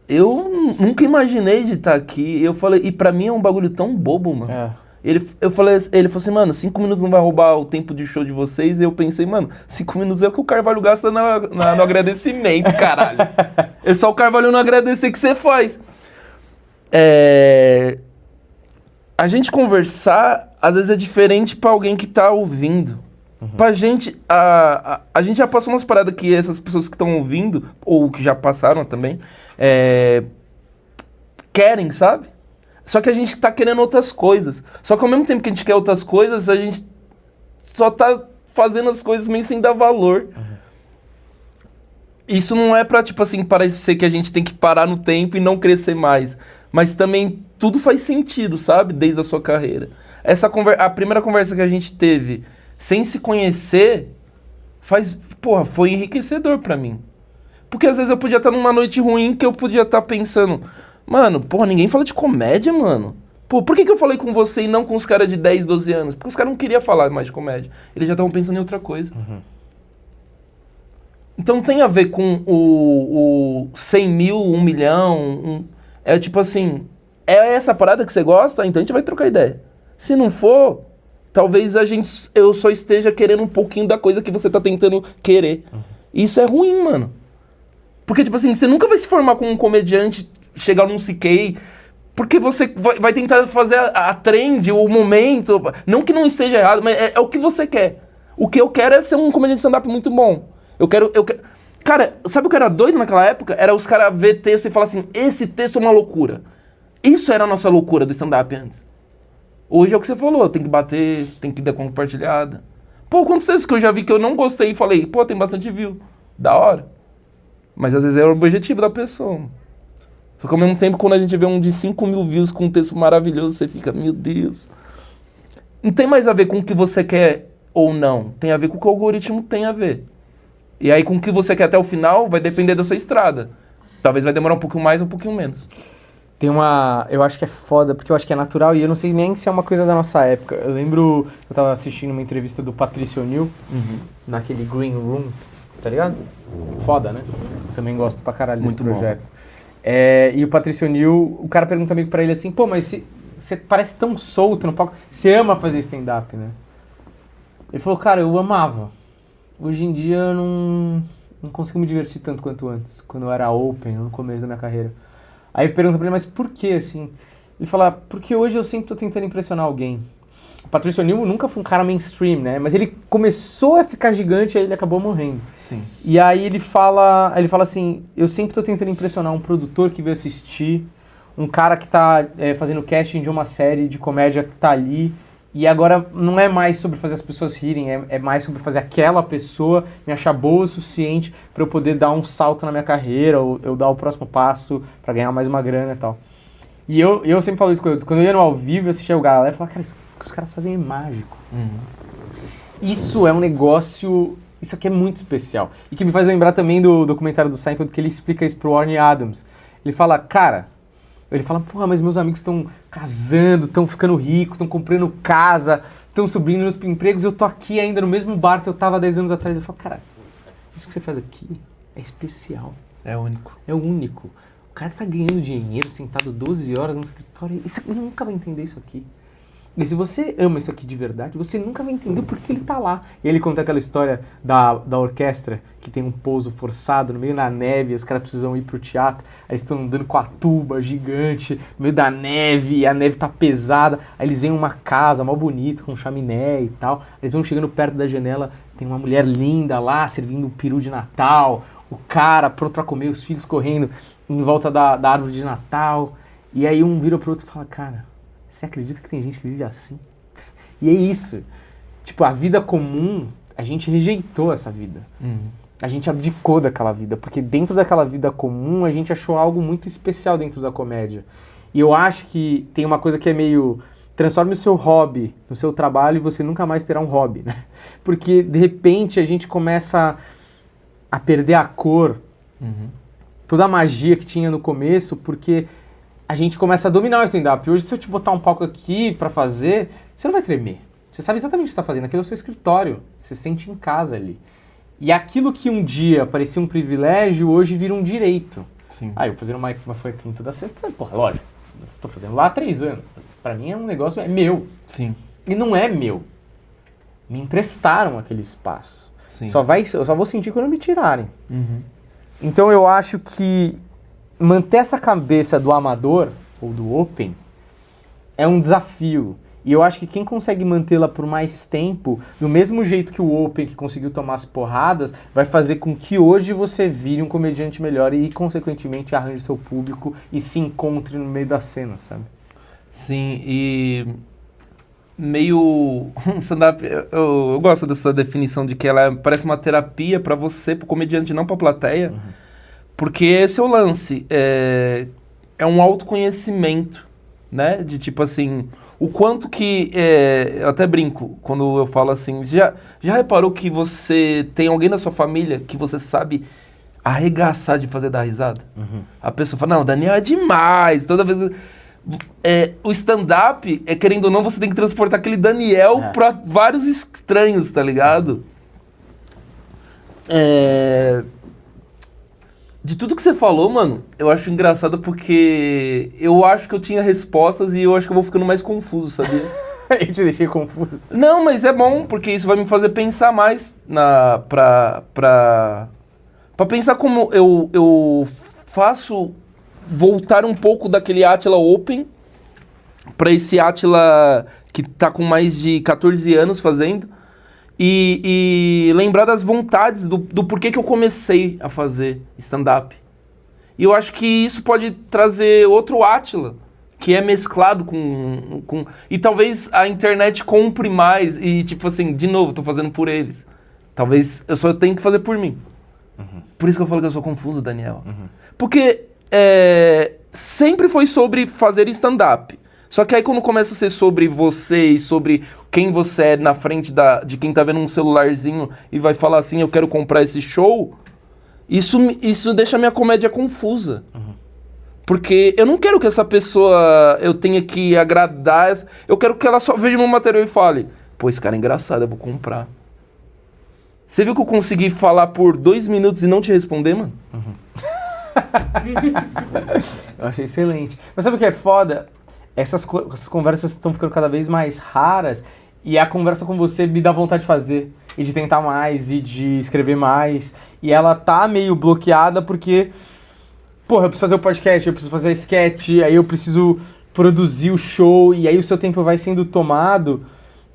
B: eu nunca imaginei de estar aqui. Eu falei, e pra mim é um bagulho tão bobo, mano. Ele falou assim, mano, 5 minutos não vai roubar o tempo de show de vocês. E eu pensei, mano, 5 minutos é o que o Carvalho gasta no agradecimento, caralho. É só o Carvalho não agradecer que você faz. A gente conversar, às vezes é diferente pra alguém que tá ouvindo. Pra gente, a gente já passou umas paradas que essas pessoas que estão ouvindo, ou que já passaram também, querem, sabe? Só que a gente tá querendo outras coisas. Só que ao mesmo tempo que a gente quer outras coisas, a gente só tá fazendo as coisas meio sem dar valor. Isso não é pra, tipo assim, parecer que a gente tem que parar no tempo e não crescer mais. Mas também tudo faz sentido, sabe? Desde a sua carreira. A primeira conversa que a gente teve sem se conhecer foi enriquecedor pra mim. Porque às vezes eu podia estar numa noite ruim que eu podia estar pensando, mano, ninguém fala de comédia, mano. Pô, por que eu falei com você e não com os caras de 10, 12 anos? Porque os caras não queriam falar mais de comédia. Eles já estavam pensando em outra coisa. Então tem a ver com o 100 mil, 1 milhão. É tipo assim, é essa parada que você gosta? Então a gente vai trocar ideia. Se não for, talvez eu só esteja querendo um pouquinho da coisa que você tá tentando querer. Isso é ruim, mano. Porque, tipo assim, você nunca vai se formar como um comediante, chegar num CK, porque você vai tentar fazer a trend, o momento. Não que não esteja errado, mas é o que você quer. O que eu quero é ser um comediante de stand-up muito bom. Eu quero... Cara, sabe o que era doido naquela época? Era os caras ver texto e falar assim, esse texto é uma loucura. Isso era a nossa loucura do stand-up antes. Hoje é o que você falou, tem que bater, tem que dar compartilhada. Pô, quantos textos que eu já vi que eu não gostei e falei, pô, tem bastante view. Da hora. Mas às vezes é o objetivo da pessoa. Só que ao mesmo tempo, quando a gente vê um de 5 mil views com um texto maravilhoso, você fica, meu Deus. Não tem mais a ver com o que você quer ou não. Tem a ver com o que o algoritmo tem a ver. E aí, com o que você quer até o final, vai depender da sua estrada. Talvez vai demorar um pouquinho mais ou um pouquinho menos.
A: Eu acho que é foda, porque eu acho que é natural e eu não sei nem se é uma coisa da nossa época. Eu lembro, eu tava assistindo uma entrevista do Patrício O'Neill, naquele Green Room, tá ligado? Foda, né? Também gosto pra caralho desse projeto. E o Patrício O'Neill, o cara pergunta meio pra ele assim, pô, mas você parece tão solto no palco. Você ama fazer stand-up, né? Ele falou, cara, eu amava. Hoje em dia eu não consigo me divertir tanto quanto antes, quando eu era open, no começo da minha carreira. Aí eu pergunto pra ele, mas por que, assim? Ele fala, porque hoje eu sempre tô tentando impressionar alguém. O Patricio Neal nunca foi um cara mainstream, né? Mas ele começou a ficar gigante e aí ele acabou morrendo.
B: Sim.
A: E aí ele fala assim, eu sempre tô tentando impressionar um produtor que veio assistir, um cara que tá fazendo casting de uma série de comédia que tá ali, e agora não é mais sobre fazer as pessoas rirem, é mais sobre fazer aquela pessoa me achar boa o suficiente pra eu poder dar um salto na minha carreira, ou eu dar o próximo passo pra ganhar mais uma grana e tal. E eu sempre falo isso com eles, quando eu ia no ao vivo, eu assistia o galera e falava, cara, isso que os caras fazem é mágico. Isso é um negócio... Isso aqui é muito especial. E que me faz lembrar também do documentário do Seinfeld, que ele explica isso pro Orny Adams. Ele fala, porra, mas meus amigos estão casando, estão ficando ricos, estão comprando casa, estão subindo nos empregos, eu tô aqui ainda no mesmo bar que eu tava 10 anos atrás. Ele fala, cara, isso que você faz aqui é especial.
B: É único.
A: É único. O cara tá ganhando dinheiro, sentado 12 horas no escritório, ele nunca vai entender isso aqui. E se você ama isso aqui de verdade, você nunca vai entender por que ele tá lá. E ele conta aquela história da orquestra, que tem um pouso forçado no meio da neve, e os caras precisam ir pro teatro, aí eles estão andando com a tuba gigante no meio da neve, e a neve tá pesada, aí eles veem uma casa mó bonita, com chaminé e tal, eles vão chegando perto da janela, tem uma mulher linda lá, servindo um peru de Natal, o cara pronto pra comer, os filhos correndo em volta da árvore de Natal, e aí um vira pro outro e fala, cara, você acredita que tem gente que vive assim? E é isso. Tipo, a vida comum, a gente rejeitou essa vida. A gente abdicou daquela vida, porque dentro daquela vida comum, a gente achou algo muito especial dentro da comédia. E eu acho que tem uma coisa que é meio... Transforme o seu hobby no seu trabalho e você nunca mais terá um hobby, né? Porque, de repente, a gente começa a perder a cor, toda a magia que tinha no começo, porque... a gente começa a dominar o stand-up. Hoje, se eu te botar um palco aqui pra fazer, você não vai tremer. Você sabe exatamente o que você tá fazendo. Aquilo é o seu escritório. Você se sente em casa ali. E aquilo que um dia parecia um privilégio, hoje vira um direito.
B: Sim.
A: Eu fazendo uma foi quinta da sexta, porra, lógico. Tô fazendo lá há 3 anos. Pra mim é um negócio, é meu.
B: Sim.
A: E não é meu. Me emprestaram aquele espaço.
B: Sim.
A: Eu só vou sentir quando me tirarem. Então eu acho que manter essa cabeça do amador, ou do open, é um desafio. E eu acho que quem consegue mantê-la por mais tempo, do mesmo jeito que o open que conseguiu tomar as porradas, vai fazer com que hoje você vire um comediante melhor e, consequentemente, arranje seu público e se encontre no meio da cena, sabe?
B: Sim, e meio stand-up, eu gosto dessa definição de que ela parece uma terapia pra você, pro comediante, não pra plateia. Porque esse é o lance, é um autoconhecimento, né? De tipo assim, o quanto que, eu até brinco quando eu falo assim, já reparou que você tem alguém na sua família que você sabe arregaçar de fazer dar risada? A pessoa fala, não, o Daniel é demais, toda vez... o stand-up, querendo ou não, você tem que transportar aquele Daniel pra vários estranhos, tá ligado? De tudo que você falou, mano, eu acho engraçado porque eu acho que eu tinha respostas e eu acho que eu vou ficando mais confuso, sabia?
A: Eu te deixei confuso.
B: Não, mas é bom, porque isso vai me fazer pensar mais pra pensar como eu faço voltar um pouco daquele Átila Open pra esse Átila que tá com mais de 14 anos fazendo. E lembrar das vontades, do porquê que eu comecei a fazer stand-up. E eu acho que isso pode trazer outro Átila, que é mesclado com... E talvez a internet compre mais e, tipo assim, de novo, tô fazendo por eles. Talvez eu só tenho que fazer por mim. Por isso que eu falo que eu sou confuso, Daniel. Porque sempre foi sobre fazer stand-up. Só que aí quando começa a ser sobre você e sobre quem você é na frente de quem tá vendo um celularzinho e vai falar assim, eu quero comprar esse show, isso deixa a minha comédia confusa. Porque eu não quero que essa pessoa, eu tenha que agradar, eu quero que ela só veja meu material e fale, pô, esse cara é engraçado, eu vou comprar. Você viu que eu consegui falar por 2 minutos e não te responder, mano?
A: Eu achei excelente. Mas sabe o que é foda? essas conversas estão ficando cada vez mais raras e a conversa com você me dá vontade de fazer, e de tentar mais, e de escrever mais. E ela tá meio bloqueada porque, porra, eu preciso fazer o podcast, eu preciso fazer a sketch, aí eu preciso produzir o show, e aí o seu tempo vai sendo tomado,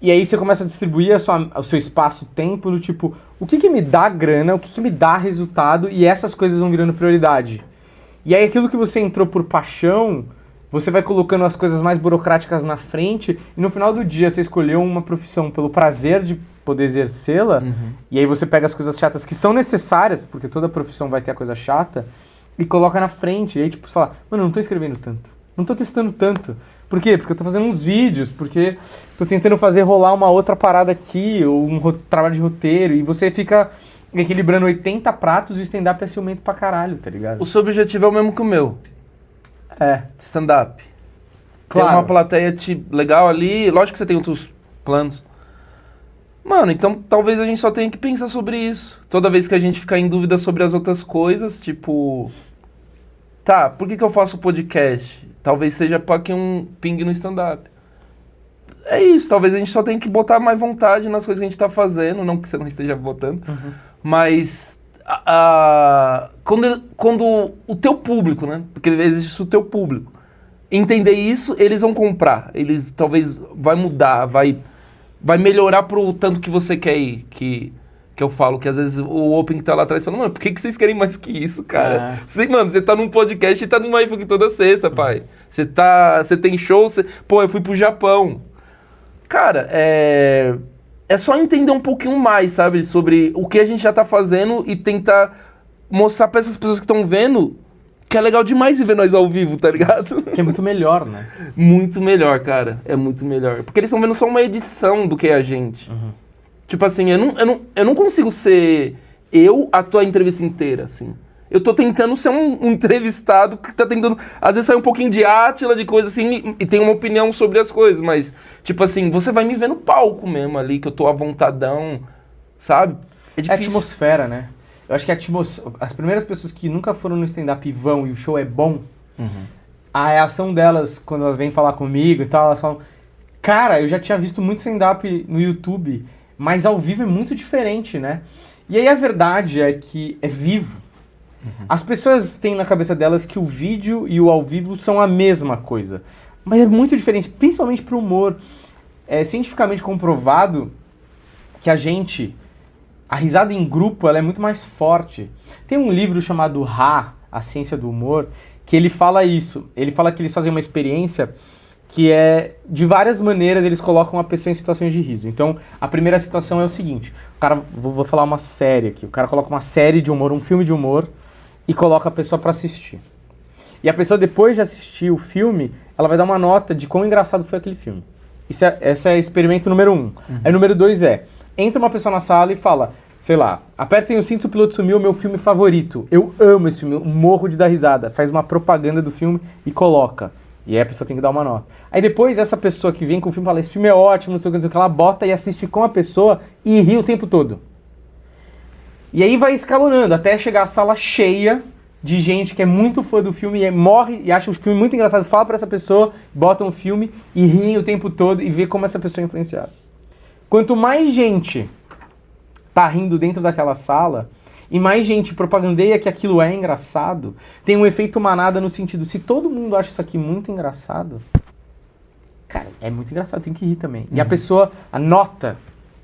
A: e aí você começa a distribuir o seu espaço-tempo do tipo, o que me dá grana, o que me dá resultado, e essas coisas vão virando prioridade. E aí aquilo que você entrou por paixão, você vai colocando as coisas mais burocráticas na frente, e no final do dia você escolheu uma profissão pelo prazer de poder exercê-la, e aí você pega as coisas chatas que são necessárias, porque toda profissão vai ter a coisa chata, e coloca na frente, e aí tipo, você fala, mano, eu não tô escrevendo tanto. Não tô testando tanto. Por quê? Porque eu tô fazendo uns vídeos, porque tô tentando fazer rolar uma outra parada aqui, ou um trabalho de roteiro, e você fica equilibrando 80 pratos e o stand-up é ciumento pra caralho, tá ligado?
B: O seu objetivo é o mesmo que o meu.
A: É.
B: Stand-up.
A: Claro.
B: Tem uma plateia legal ali, lógico que você tem outros planos. Mano, então talvez a gente só tenha que pensar sobre isso. Toda vez que a gente ficar em dúvida sobre as outras coisas, tipo... Tá, por que eu faço podcast? Talvez seja pra que um pingue no stand-up. É isso, talvez a gente só tenha que botar mais vontade nas coisas que a gente tá fazendo, não que você não esteja botando, mas quando o teu público, né? Porque existe o teu público, entender isso, eles vão comprar, eles talvez vai mudar, vai melhorar pro tanto que você quer ir, que eu falo, que às vezes o Open que tá lá atrás fala, mano, por que vocês querem mais que isso, cara? Mano, você tá num podcast e tá numa iFook toda sexta, pai. Você tem show, pô, eu fui pro Japão. Cara, é só entender um pouquinho mais, sabe, sobre o que a gente já tá fazendo e tentar mostrar pra essas pessoas que estão vendo que é legal demais ver nós ao vivo, tá ligado?
A: Que é muito melhor, né?
B: Muito melhor, cara. É muito melhor. Porque eles estão vendo só uma edição do que é a gente. Tipo assim, eu não consigo ser a tua entrevista inteira, assim. Eu tô tentando ser um entrevistado que tá tentando, às vezes, sair um pouquinho de Átila, de coisa assim, e tem uma opinião sobre as coisas, mas, tipo assim, você vai me ver no palco mesmo ali, que eu tô à vontadão, sabe? É difícil.
A: É a atmosfera, né? Eu acho que as primeiras pessoas que nunca foram no stand-up vão e o show é bom, a reação delas, quando elas vêm falar comigo e tal, elas falam, cara, eu já tinha visto muito stand-up no YouTube, mas ao vivo é muito diferente, né? E aí a verdade é que é vivo. As pessoas têm na cabeça delas que o vídeo e o ao vivo são a mesma coisa. Mas é muito diferente, principalmente pro humor. É cientificamente comprovado que a risada em grupo, ela é muito mais forte. Tem um livro chamado A Ciência do Humor, que ele fala isso. Ele fala que eles fazem uma experiência que é, de várias maneiras, eles colocam a pessoa em situações de riso. Então, a primeira situação é o seguinte, o cara, vou falar uma série aqui, o cara coloca uma série de humor, um filme de humor, e coloca a pessoa pra assistir. E a pessoa, depois de assistir o filme, ela vai dar uma nota de quão engraçado foi aquele filme. Esse é experimento número 1. Aí número 2 entra uma pessoa na sala e fala, sei lá, apertem o cinto, o piloto sumiu, meu filme favorito. Eu amo esse filme, eu morro de dar risada. Faz uma propaganda do filme e coloca. E aí a pessoa tem que dar uma nota. Aí depois essa pessoa que vem com o filme fala, esse filme é ótimo, não sei o que, ela bota e assiste com a pessoa e ri o tempo todo. E aí vai escalonando, até chegar a sala cheia de gente que é muito fã do filme e morre e acha o filme muito engraçado, fala pra essa pessoa, bota um filme e ri o tempo todo e vê como essa pessoa é influenciada. Quanto mais gente tá rindo dentro daquela sala, e mais gente propagandeia que aquilo é engraçado, tem um efeito manada no sentido, se todo mundo acha isso aqui muito engraçado, cara, é muito engraçado, tem que rir também. E a pessoa, a nota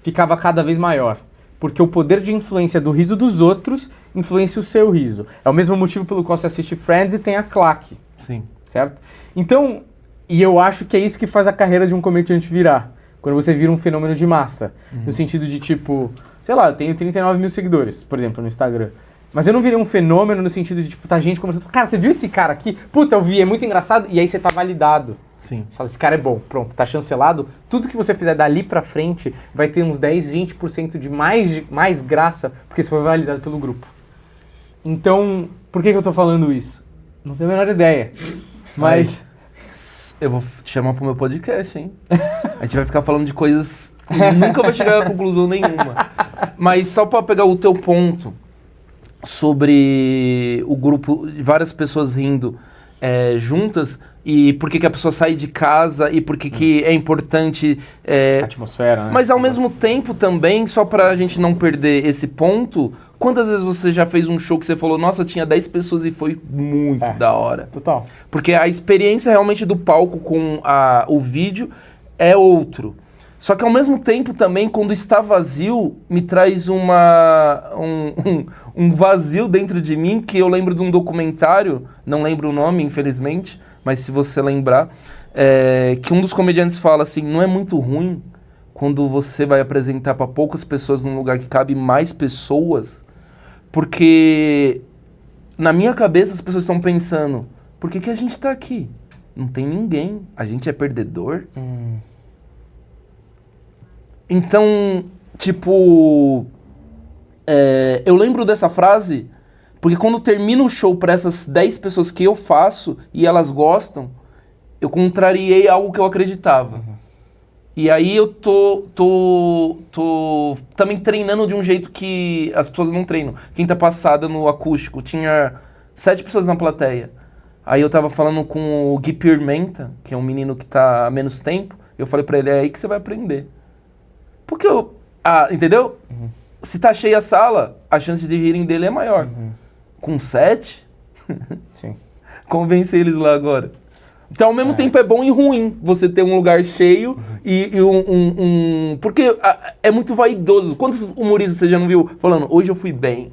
A: ficava cada vez maior, porque o poder de influência do riso dos outros influencia o seu riso. É o mesmo motivo pelo qual você assiste Friends e tem a claque.
B: Sim.
A: Certo? Então, e eu acho que é isso que faz a carreira de um comediante virar, quando você vira um fenômeno de massa, no sentido de tipo... Sei lá, eu tenho 39 mil seguidores, por exemplo, no Instagram. Mas eu não virei um fenômeno no sentido de, tipo, tá gente conversando. Cara, você viu esse cara aqui? Puta, eu vi, é muito engraçado. E aí você tá validado.
B: Sim.
A: Você fala, esse cara é bom, pronto, tá chancelado. Tudo que você fizer dali pra frente vai ter uns 10, 20% de mais graça, porque você foi validado pelo grupo. Então, por que eu tô falando isso? Não tenho a menor ideia. Mas...
B: Eu vou te chamar pro meu podcast, hein? A gente vai ficar falando de coisas que nunca vai chegar a conclusão nenhuma. Mas só pra pegar o teu ponto sobre o grupo, várias pessoas rindo juntas, e por que que a pessoa sai de casa e por que que é importante...
A: Atmosfera, né?
B: Mas ao mesmo tempo também, só pra gente não perder esse ponto, quantas vezes você já fez um show que você falou, nossa, tinha 10 pessoas e foi muito da hora?
A: Total.
B: Porque a experiência realmente do palco com o vídeo é outro. Só que ao mesmo tempo também, quando está vazio, me traz um vazio dentro de mim, que eu lembro de um documentário, não lembro o nome, infelizmente, mas se você lembrar, que um dos comediantes fala assim, não é muito ruim quando você vai apresentar para poucas pessoas num lugar que cabe mais pessoas, porque na minha cabeça as pessoas estão pensando, por que que a gente tá aqui? Não tem ninguém, a gente é perdedor? Então, tipo, eu lembro dessa frase porque quando termina o show para essas 10 pessoas que eu faço e elas gostam, eu contrariei algo que eu acreditava. E aí eu tô também treinando de um jeito que as pessoas não treinam. Quinta passada no acústico, tinha 7 pessoas na plateia. Aí eu tava falando com o Gui Pimenta, que é um menino que tá há menos tempo, eu falei pra ele, é aí que você vai aprender. Porque entendeu? Se tá cheia a sala, a chance de rirem dele é maior. Com 7,
A: Sim.
B: convence eles lá agora. Então, ao mesmo tempo, é bom e ruim você ter um lugar cheio e porque é muito vaidoso. Quantos humoristas você já não viu falando, hoje eu fui bem?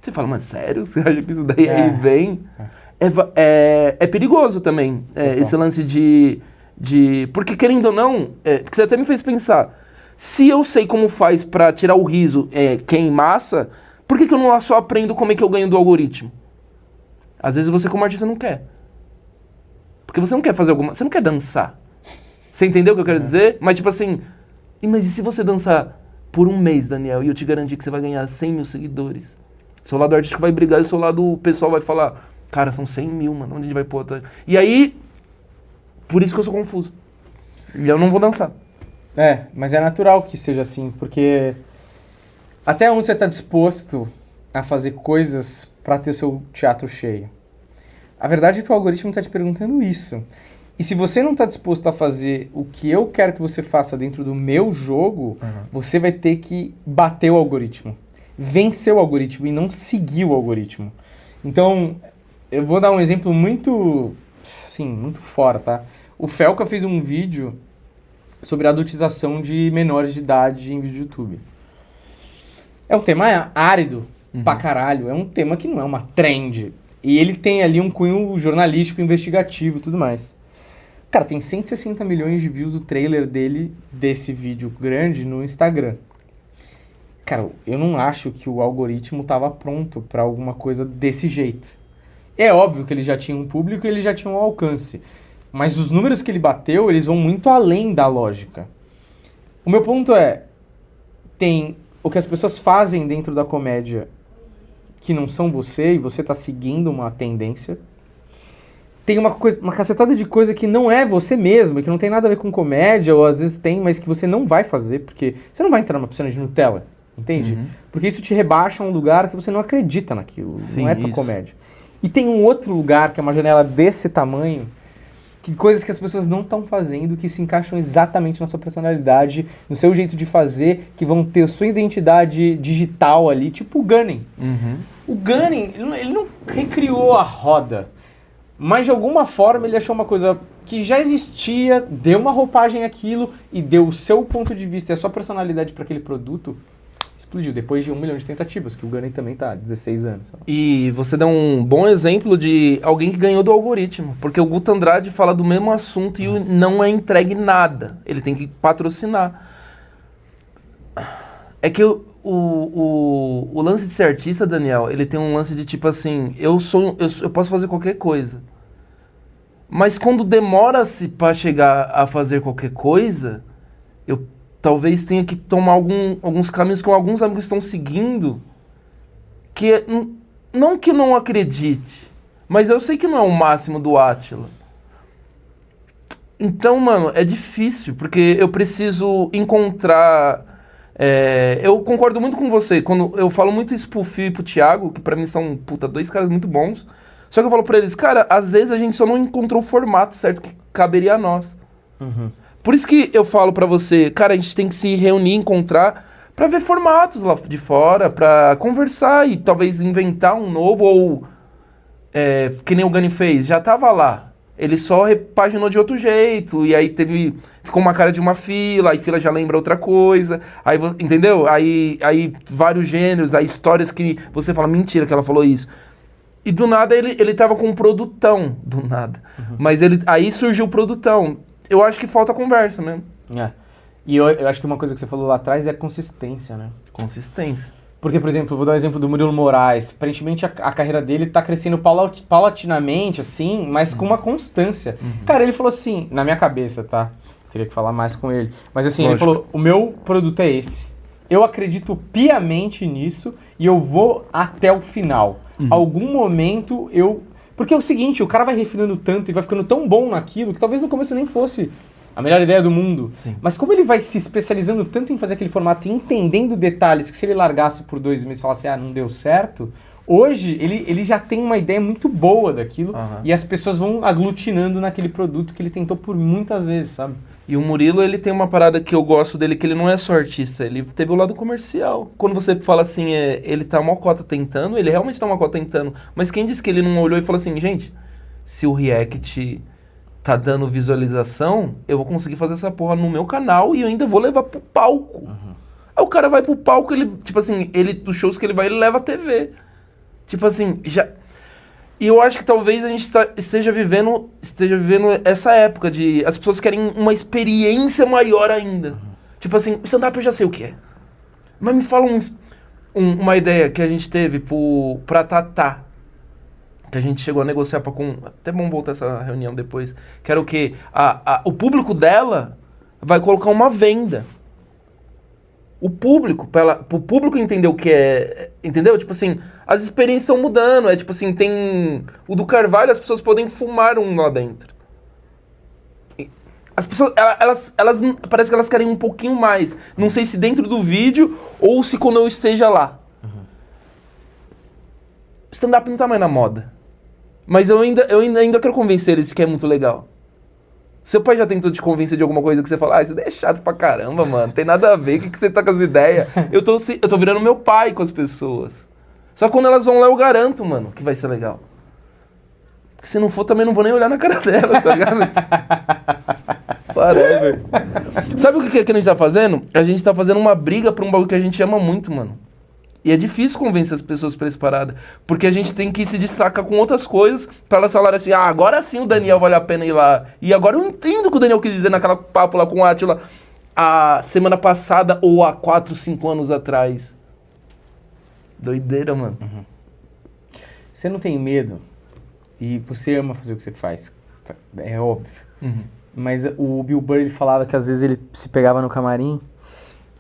B: Você fala, mas sério? Você acha que isso daí é ir bem? É perigoso também, esse lance de... Porque, querendo ou não, que você até me fez pensar, se eu sei como faz pra tirar o riso que é em massa, por que eu não só aprendo como é que eu ganho do algoritmo? Às vezes você como artista não quer. Porque você não quer fazer você não quer dançar. Você entendeu o que eu quero dizer? Mas tipo assim, mas e se você dançar por um mês, Daniel, e eu te garantir que você vai ganhar 100 mil seguidores? Seu lado artístico vai brigar e o seu lado pessoal vai falar, cara, são 100 mil, mano, onde a gente vai pôr? E aí, por isso que eu sou confuso. E eu não vou dançar.
A: Mas é natural que seja assim, porque até onde você está disposto a fazer coisas para ter o seu teatro cheio? A verdade é que o algoritmo está te perguntando isso. E se você não está disposto a fazer o que eu quero que você faça dentro do meu jogo, você vai ter que bater o algoritmo. Vencer o algoritmo e não seguir o algoritmo. Então, eu vou dar um exemplo muito, assim, muito fora, tá? O Felca fez um vídeo sobre a adultização de menores de idade em vídeo do YouTube. É um tema árido pra caralho. É um tema que não é uma trend. E ele tem ali um cunho jornalístico, investigativo e tudo mais. Cara, tem 160 milhões de views o trailer dele, desse vídeo grande, no Instagram. Cara, eu não acho que o algoritmo tava pronto pra alguma coisa desse jeito. É óbvio que ele já tinha um público e ele já tinha um alcance. Mas os números que ele bateu, eles vão muito além da lógica. O meu ponto tem o que as pessoas fazem dentro da comédia que não são você, e você tá seguindo uma tendência. Tem uma cacetada de coisa que não é você mesmo, que não tem nada a ver com comédia, ou às vezes tem, mas que você não vai fazer, porque você não vai entrar numa piscina de Nutella, entende? Porque isso te rebaixa a um lugar que você não acredita naquilo,
B: Sim,
A: não é tua comédia. E tem um outro lugar, que é uma janela desse tamanho, que coisas que as pessoas não estão fazendo, que se encaixam exatamente na sua personalidade, no seu jeito de fazer, que vão ter a sua identidade digital ali, tipo o Gunning. O Gunning, ele não recriou a roda, mas de alguma forma ele achou uma coisa que já existia, deu uma roupagem àquilo e deu o seu ponto de vista e a sua personalidade para aquele produto. Explodiu depois de 1 milhão de tentativas, que o Gunning também tá há 16 anos.
B: E você deu um bom exemplo de alguém que ganhou do algoritmo, porque o Guto Andrade fala do mesmo assunto e não é entregue nada, ele tem que patrocinar. É que o lance de ser artista, Daniel, ele tem um lance de tipo assim, eu posso fazer qualquer coisa, mas quando demora-se para chegar a fazer qualquer coisa, eu talvez tenha que tomar alguns caminhos que alguns amigos estão seguindo, que não que eu não acredite, mas eu sei que não é o máximo do Átila. Então, mano, é difícil, porque eu preciso encontrar... eu concordo muito com você, quando eu falo muito isso pro Fio e pro Thiago, que pra mim são, 2 caras muito bons, Só que eu falo pra eles, cara, às vezes a gente só não encontrou o formato certo que caberia a nós. Por isso que eu falo pra você, cara, a gente tem que se reunir, encontrar, pra ver formatos lá de fora, pra conversar e talvez inventar um novo, ou que nem o Gani fez, já tava lá. Ele só repaginou de outro jeito, e aí ficou uma cara de uma fila, aí fila já lembra outra coisa, aí, entendeu? Aí vários gêneros, aí histórias que você fala, mentira que ela falou isso. E do nada ele tava com um produtão, do nada. Mas aí surgiu o produtão. Eu acho que falta conversa mesmo.
A: E eu acho que uma coisa que você falou lá atrás é consistência, né?
B: Consistência.
A: Porque, por exemplo, eu vou dar um exemplo do Murilo Moraes. Aparentemente a carreira dele tá crescendo paulatinamente, assim, mas com uma constância. Cara, ele falou assim, na minha cabeça, tá? Teria que falar mais com ele. Mas assim,
B: Lógico.
A: ele falou, o meu produto é esse. Eu acredito piamente nisso e eu vou até o final. Algum momento eu... Porque é o seguinte, o cara vai refinando tanto e vai ficando tão bom naquilo que talvez no começo nem fosse a melhor ideia do mundo.
B: Sim.
A: Mas como ele vai se especializando tanto em fazer aquele formato e entendendo detalhes que se ele largasse por 2 meses e falasse, não deu certo, hoje ele já tem uma ideia muito boa daquilo e as pessoas vão aglutinando naquele produto que ele tentou por muitas vezes, sabe?
B: E o Murilo, ele tem uma parada que eu gosto dele, que ele não é só artista, ele teve o lado comercial. Quando você fala assim, ele tá uma cota tentando, ele realmente tá uma cota tentando. Mas quem disse que ele não olhou e falou assim, gente, se o React tá dando visualização, eu vou conseguir fazer essa porra no meu canal e eu ainda vou levar pro palco. Aí o cara vai pro palco, ele, tipo assim, dos shows que ele vai, ele leva a TV. Tipo assim, já... E eu acho que talvez a gente esteja vivendo essa época de... As pessoas querem uma experiência maior ainda. Tipo assim, stand-up eu já sei o que é. Mas me fala uma ideia que a gente teve pra Tatá. Que a gente chegou a negociar até bom voltar essa reunião depois. Que era o quê? O público dela vai colocar uma venda. O público, pro público entender o que é, entendeu? Tipo assim, as experiências estão mudando, tipo assim, tem o do Carvalho, as pessoas podem fumar lá dentro. As pessoas, elas parece que elas querem um pouquinho mais, não sei se dentro do vídeo ou se quando eu esteja lá. Stand-up não tá mais na moda, mas eu ainda quero convencer eles de que é muito legal. Seu pai já tentou te convencer de alguma coisa que você fala, isso daí é chato pra caramba, mano, tem nada a ver, o que você tá com as ideias? Eu tô virando meu pai com as pessoas. Só que quando elas vão lá, eu garanto, mano, que vai ser legal. Porque se não for, também não vou nem olhar na cara delas, tá ligado? Whatever. Sabe o que a gente tá fazendo? A gente tá fazendo uma briga pra um bagulho que a gente ama muito, mano. E é difícil convencer as pessoas pra essa parada. Porque a gente tem que se destacar com outras coisas pra elas falarem assim, agora sim o Daniel vale a pena ir lá. E agora eu entendo o que o Daniel quis dizer naquela papo lá com o Átila a semana passada ou há 4, 5 anos atrás. Doideira, mano.
A: Você não tem medo e você ama fazer o que você faz. É óbvio. Mas o Bill Burr, ele falava que às vezes ele se pegava no camarim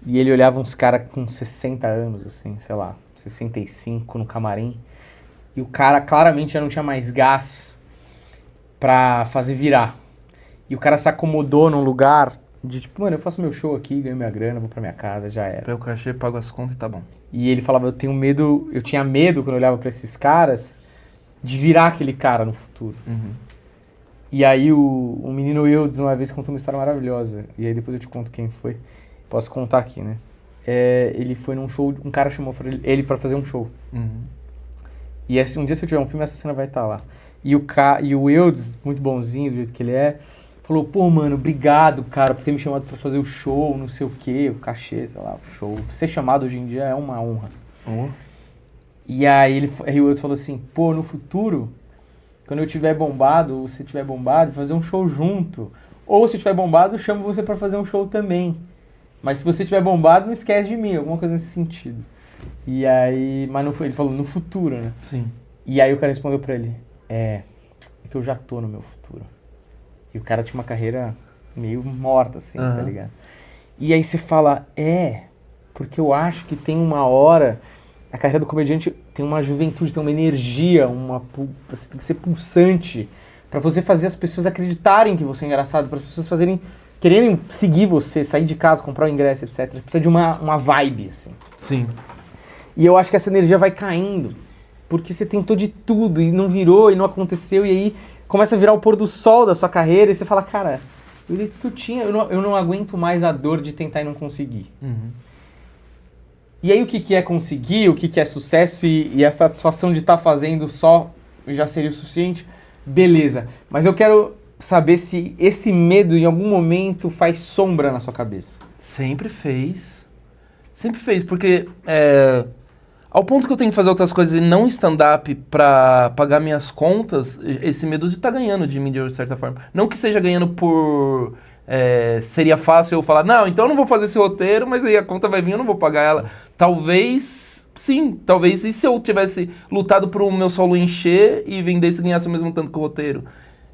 A: e ele olhava uns caras com 60 anos, assim, sei lá, 65 no camarim. E o cara claramente já não tinha mais gás pra fazer virar. E o cara se acomodou num lugar de tipo, mano, eu faço meu show aqui, ganho minha grana, vou pra minha casa, já era.
B: Pego o cachê, pago as contas e tá bom.
A: E ele falava, eu tinha medo quando eu olhava pra esses caras de virar aquele cara no futuro. E aí o menino Eudes uma vez contou uma história maravilhosa. E aí depois eu te conto quem foi. Posso contar aqui, né? Ele foi num show, um cara chamou ele pra fazer um show. E assim, um dia se eu tiver um filme, essa cena vai estar lá. E o Eudes, muito bonzinho do jeito que ele é, falou, pô, mano, obrigado, cara, por ter me chamado pra fazer o show, não sei o quê, o cachê, sei lá, o show. Ser chamado hoje em dia é uma honra. E aí o Eudes falou assim, pô, no futuro, quando eu tiver bombado, ou você tiver bombado, fazer um show junto. Ou se tiver bombado, eu chamo você pra fazer um show também. Mas se você tiver bombado, não esquece de mim, alguma coisa nesse sentido. E aí, mas ele falou no futuro, né?
B: Sim.
A: E aí o cara respondeu pra ele, é que eu já tô no meu futuro. E o cara tinha uma carreira meio morta, assim, tá ligado? E aí você fala, porque eu acho que tem uma hora, a carreira do comediante tem uma juventude, tem uma energia, você tem que ser pulsante pra você fazer as pessoas acreditarem que você é engraçado, para as pessoas quererem seguir você, sair de casa, comprar o ingresso, etc. Precisa de uma vibe, assim.
B: Sim.
A: E eu acho que essa energia vai caindo. porque você tentou de tudo e não virou e não aconteceu, e aí começa a virar o pôr do sol da sua carreira e você fala, cara, eu dei tudo que eu tinha, eu não aguento mais a dor de tentar e não conseguir. E aí o que é conseguir, o que é sucesso e a satisfação de estar fazendo só já seria o suficiente? Beleza, mas eu quero saber se esse medo em algum momento faz sombra na sua cabeça.
B: Sempre fez. Sempre fez, porque ao ponto que eu tenho que fazer outras coisas e não stand-up pra pagar minhas contas, esse medo de estar ganhando de mim de certa forma. Não que esteja ganhando por... seria fácil eu falar, não, então eu não vou fazer esse roteiro, mas aí a conta vai vir, eu não vou pagar ela. Talvez, sim, talvez. E se eu tivesse lutado pro meu solo encher e vendesse e ganhasse o mesmo tanto que o roteiro?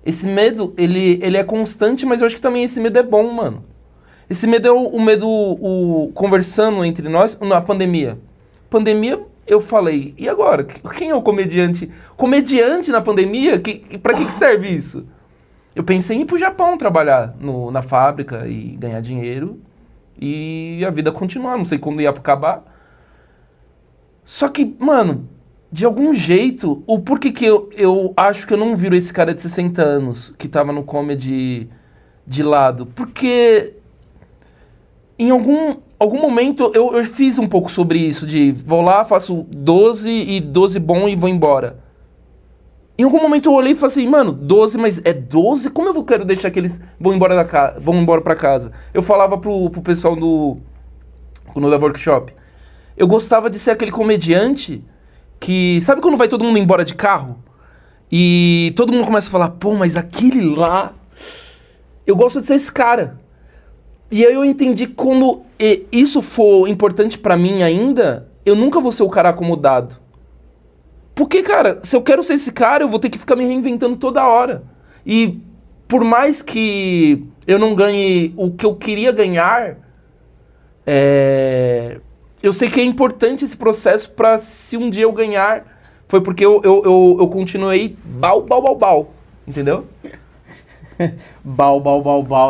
B: Esse medo, ele é constante, mas eu acho que também esse medo é bom, mano. Esse medo é o medo, conversando entre nós, na pandemia. Pandemia, eu falei, e agora? Quem é o comediante? Comediante na pandemia? Pra que serve isso? Eu pensei em ir pro Japão trabalhar na fábrica e ganhar dinheiro e a vida continuar, não sei quando ia acabar. Só que, mano, de algum jeito, o porquê que eu acho que eu não viro esse cara de 60 anos que tava no comedy de lado? Porque em algum momento eu fiz um pouco sobre isso, de vou lá, faço 12 e 12 bom e vou embora. Em algum momento eu olhei e falei assim, mano, 12, mas é 12? Como eu quero deixar que eles vão embora pra casa? Eu falava pro pessoal no workshop. Eu gostava de ser aquele comediante que... Sabe quando vai todo mundo embora de carro? E todo mundo começa a falar, pô, mas aquele lá... Eu gosto de ser esse cara. E aí eu entendi que quando isso for importante pra mim ainda, eu nunca vou ser o cara acomodado. Porque, cara, se eu quero ser esse cara, eu vou ter que ficar me reinventando toda hora. E por mais que eu não ganhe o que eu queria ganhar, eu sei que é importante esse processo pra se um dia eu ganhar, foi porque eu continuei bau. Entendeu?
A: Bau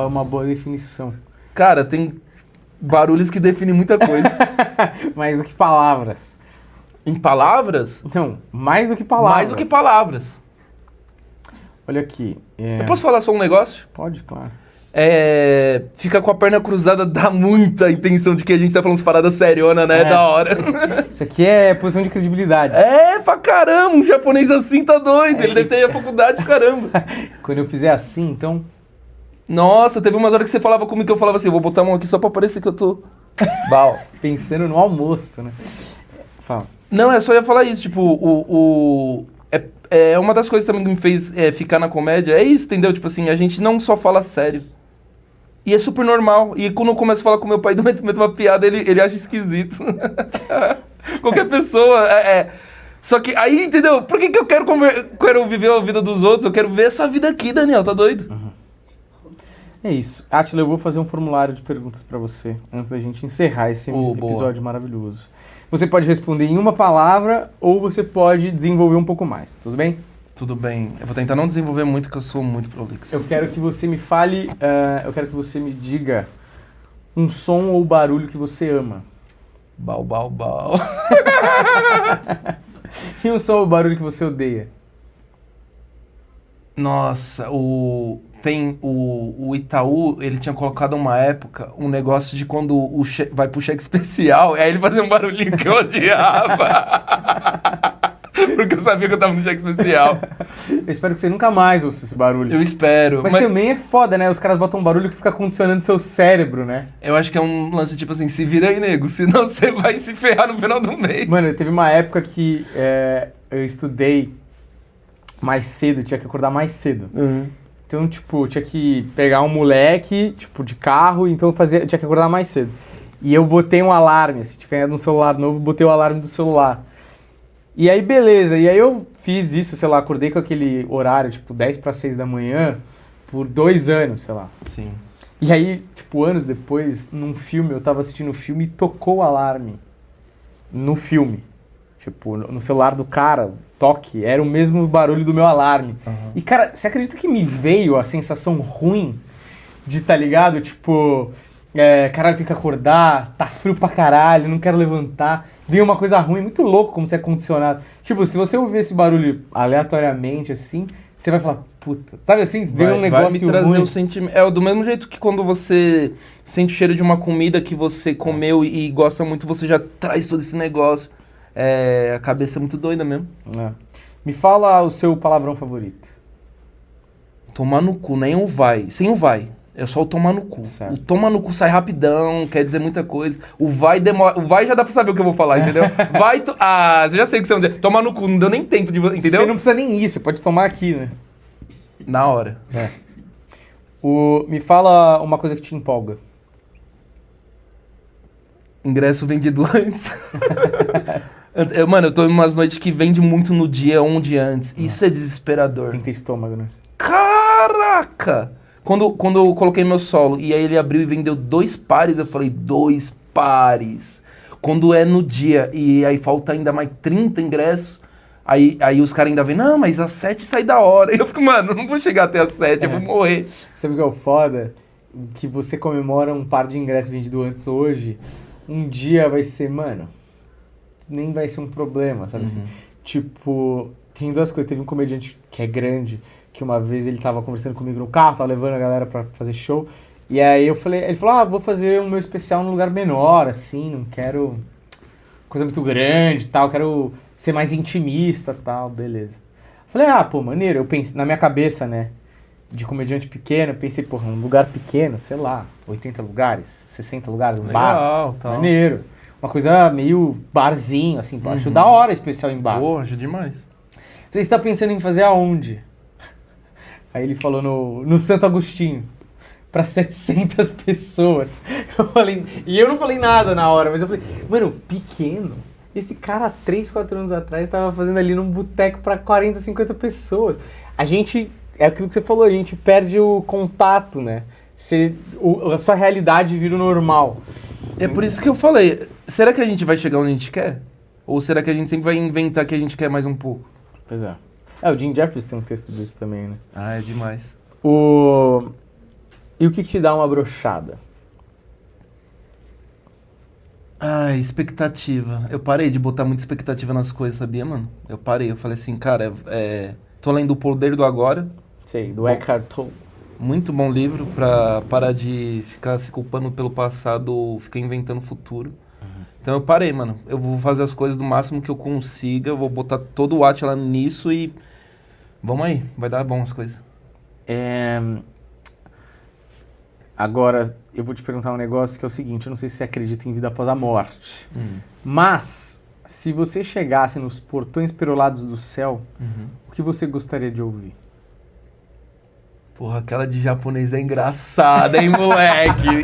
A: é uma boa definição.
B: Cara, tem barulhos que definem muita coisa.
A: Mais do que palavras.
B: Em palavras?
A: Não, mais do que palavras.
B: Mais do que palavras.
A: Olha aqui.
B: Eu posso falar só um negócio?
A: Pode, claro.
B: Ficar com a perna cruzada dá muita intenção de que a gente tá falando umas paradas seriona, né? Da hora.
A: Isso aqui é posição de credibilidade.
B: Pra caramba, um japonês assim tá doido. Ele deve ter ido à faculdade, caramba.
A: Quando eu fizer assim, então...
B: Nossa, teve umas horas que você falava comigo que eu falava assim, vou botar a mão aqui só pra parecer que eu tô... Bal.
A: Pensando no almoço, né? Fala.
B: Não, eu só ia falar isso, tipo, é uma das coisas também que me fez ficar na comédia, é isso, entendeu? Tipo assim, a gente não só fala sério. E é super normal. E quando eu começo a falar com meu pai, do meto uma piada, ele acha esquisito. Qualquer pessoa, Só que aí, entendeu? Por que eu quero viver a vida dos outros? Eu quero ver essa vida aqui, Daniel, tá doido?
A: Uhum. É isso. Átila, eu vou fazer um formulário de perguntas pra você, antes da gente encerrar esse episódio maravilhoso. Você pode responder em uma palavra ou você pode desenvolver um pouco mais, tudo bem?
B: Tudo bem. Eu vou tentar não desenvolver muito, porque eu sou muito prolixo.
A: Eu quero que você me fale, eu quero que você me diga um som ou barulho que você ama.
B: Bau.
A: E um som ou barulho que você odeia?
B: Nossa, o Itaú, ele tinha colocado uma época um negócio de quando vai pro cheque especial, aí ele fazia um barulhinho que eu odiava. Porque eu sabia que eu tava no cheque especial.
A: Eu espero que você nunca mais ouça esse barulho.
B: Eu espero.
A: Mas também é foda, né? Os caras botam um barulho que fica condicionando seu cérebro, né?
B: Eu acho que é um lance tipo assim, se vira aí, nego, senão você vai se ferrar no final do mês.
A: Mano, teve uma época que eu estudei mais cedo, tinha que acordar mais cedo.
B: Uhum.
A: Então, tipo, tinha que pegar um moleque, tipo, de carro, então tinha que acordar mais cedo. E eu botei um alarme, assim, tinha ganhado um celular novo, botei o alarme do celular. E aí, beleza, e aí eu fiz isso, sei lá, acordei com aquele horário, tipo, 10 para 6 da manhã, por 2 anos, sei lá.
B: Sim.
A: E aí, tipo, anos depois, num filme, eu tava assistindo o filme e tocou o alarme. No filme. Tipo, no celular do cara, toque, era o mesmo barulho do meu alarme. Uhum. E, cara, você acredita que me veio a sensação ruim de, tá ligado? Tipo, Caralho, tem que acordar, tá frio pra caralho, não quero levantar. Vem uma coisa ruim, muito louco como você é condicionado. Tipo, se você ouvir esse barulho aleatoriamente, assim, você vai falar, puta. Sabe assim, vem um negócio
B: vai me trazer
A: ruim.
B: o sentimento. É do mesmo jeito que quando você sente o cheiro de uma comida que você comeu e gosta muito, você já traz todo esse negócio. A cabeça é muito doida mesmo.
A: Me fala o seu palavrão favorito.
B: Tomar no cu, nem o vai. Sem o vai. É só o tomar no cu.
A: Certo.
B: O toma no cu sai rapidão, quer dizer muita coisa. O vai demora. O vai já dá pra saber o que eu vou falar, entendeu? Vai. Você já sei o que você vai dizer. Tomar no cu, não deu nem tempo de. Entendeu?
A: Você não precisa nem ir, você pode tomar aqui, né?
B: Na hora.
A: Me fala uma coisa que te empolga.
B: Ingresso vendido antes. Mano, eu tô em umas noites que vende muito no dia, um dia antes. Isso é desesperador.
A: Tem que ter estômago, né?
B: Caraca! Quando eu coloquei meu solo e aí ele abriu e vendeu 2 pares, eu falei, 2 pares. Quando é no dia e aí falta ainda mais 30 ingressos, aí os caras ainda vêm, não, mas às 7 sai da hora. E eu fico, mano, não vou chegar até às 7, eu vou morrer.
A: Sabe o que é o foda? Que você comemora um par de ingressos vendido antes hoje, um dia vai ser, mano, nem vai ser um problema, sabe assim? Tipo, tem 2 coisas. Teve um comediante que é grande, que uma vez ele tava conversando comigo no carro, tava levando a galera pra fazer show, e aí ele falou, vou fazer o meu especial num lugar menor, assim, não quero coisa muito grande e tal, quero ser mais intimista e tal, beleza. Falei, pô, maneiro, eu pensei, na minha cabeça, né, de comediante pequeno, eu pensei, porra, um lugar pequeno, sei lá, 80 lugares, 60 lugares, um bar,
B: Tal.
A: maneiro. Uma coisa meio barzinho, assim, acho da hora especial em bar.
B: Pô, acho demais.
A: Então você tá pensando em fazer aonde? Aí ele falou no Santo Agostinho, pra 700 pessoas. E eu não falei nada na hora, mas eu falei, mano, pequeno. Esse cara, 3, 4 anos atrás, tava fazendo ali num boteco pra 40, 50 pessoas. A gente, é aquilo que você falou, a gente perde o contato, né? A sua realidade vira o normal.
B: É por isso que eu falei, será que a gente vai chegar onde a gente quer? Ou será que a gente sempre vai inventar que a gente quer mais um pouco?
A: Pois é. O Jim Jeffries tem um texto disso também, né?
B: É demais.
A: E o que te dá uma brochada?
B: Expectativa. Eu parei de botar muita expectativa nas coisas, sabia, mano? Eu parei, eu falei assim, cara, tô lendo O Poder do Agora.
A: Sei, do Eckhart Tolle.
B: Muito bom livro pra parar de ficar se culpando pelo passado ou ficar inventando o futuro. Então eu parei, mano. Eu vou fazer as coisas do máximo que eu consiga, eu vou botar todo o Átila nisso e... Vamos aí, vai dar bom as coisas.
A: Agora, eu vou te perguntar um negócio que é o seguinte, eu não sei se você acredita em vida após a morte, mas se você chegasse nos portões perolados do céu, o que você gostaria de ouvir?
B: Porra, aquela de japonês é engraçada, hein, moleque?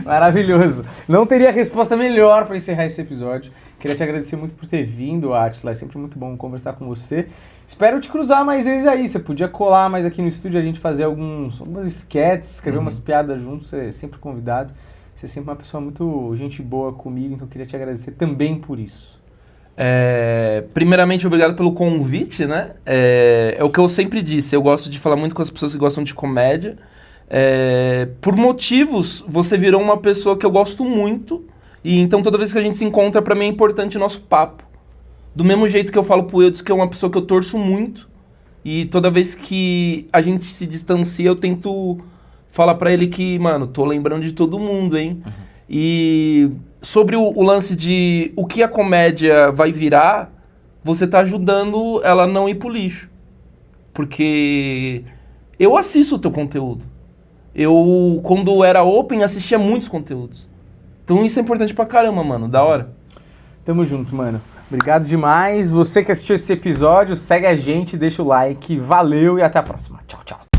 A: Maravilhoso. Não teria resposta melhor para encerrar esse episódio. Queria te agradecer muito por ter vindo, Átila. É sempre muito bom conversar com você. Espero te cruzar mais vezes aí. Você podia colar mais aqui no estúdio, a gente fazer algumas sketches, escrever umas piadas juntos. Você é sempre convidado. Você é sempre uma pessoa muito gente boa comigo, então queria te agradecer também por isso.
B: Primeiramente, obrigado pelo convite, né? É o que eu sempre disse, eu gosto de falar muito com as pessoas que gostam de comédia. Por motivos, você virou uma pessoa que eu gosto muito, e então toda vez que a gente se encontra, pra mim é importante o nosso papo. Do mesmo jeito que eu falo pro Eudes, que é uma pessoa que eu torço muito, e toda vez que a gente se distancia, eu tento falar pra ele que, mano, tô lembrando de todo mundo, hein? E sobre o lance de o que a comédia vai virar, você tá ajudando ela a não ir pro lixo. Porque eu assisto o teu conteúdo. Eu, quando era open, assistia muitos conteúdos. Então isso é importante pra caramba, mano. Da hora.
A: Tamo junto, mano. Obrigado demais. Você que assistiu esse episódio, segue a gente, deixa o like. Valeu e até a próxima. Tchau, tchau.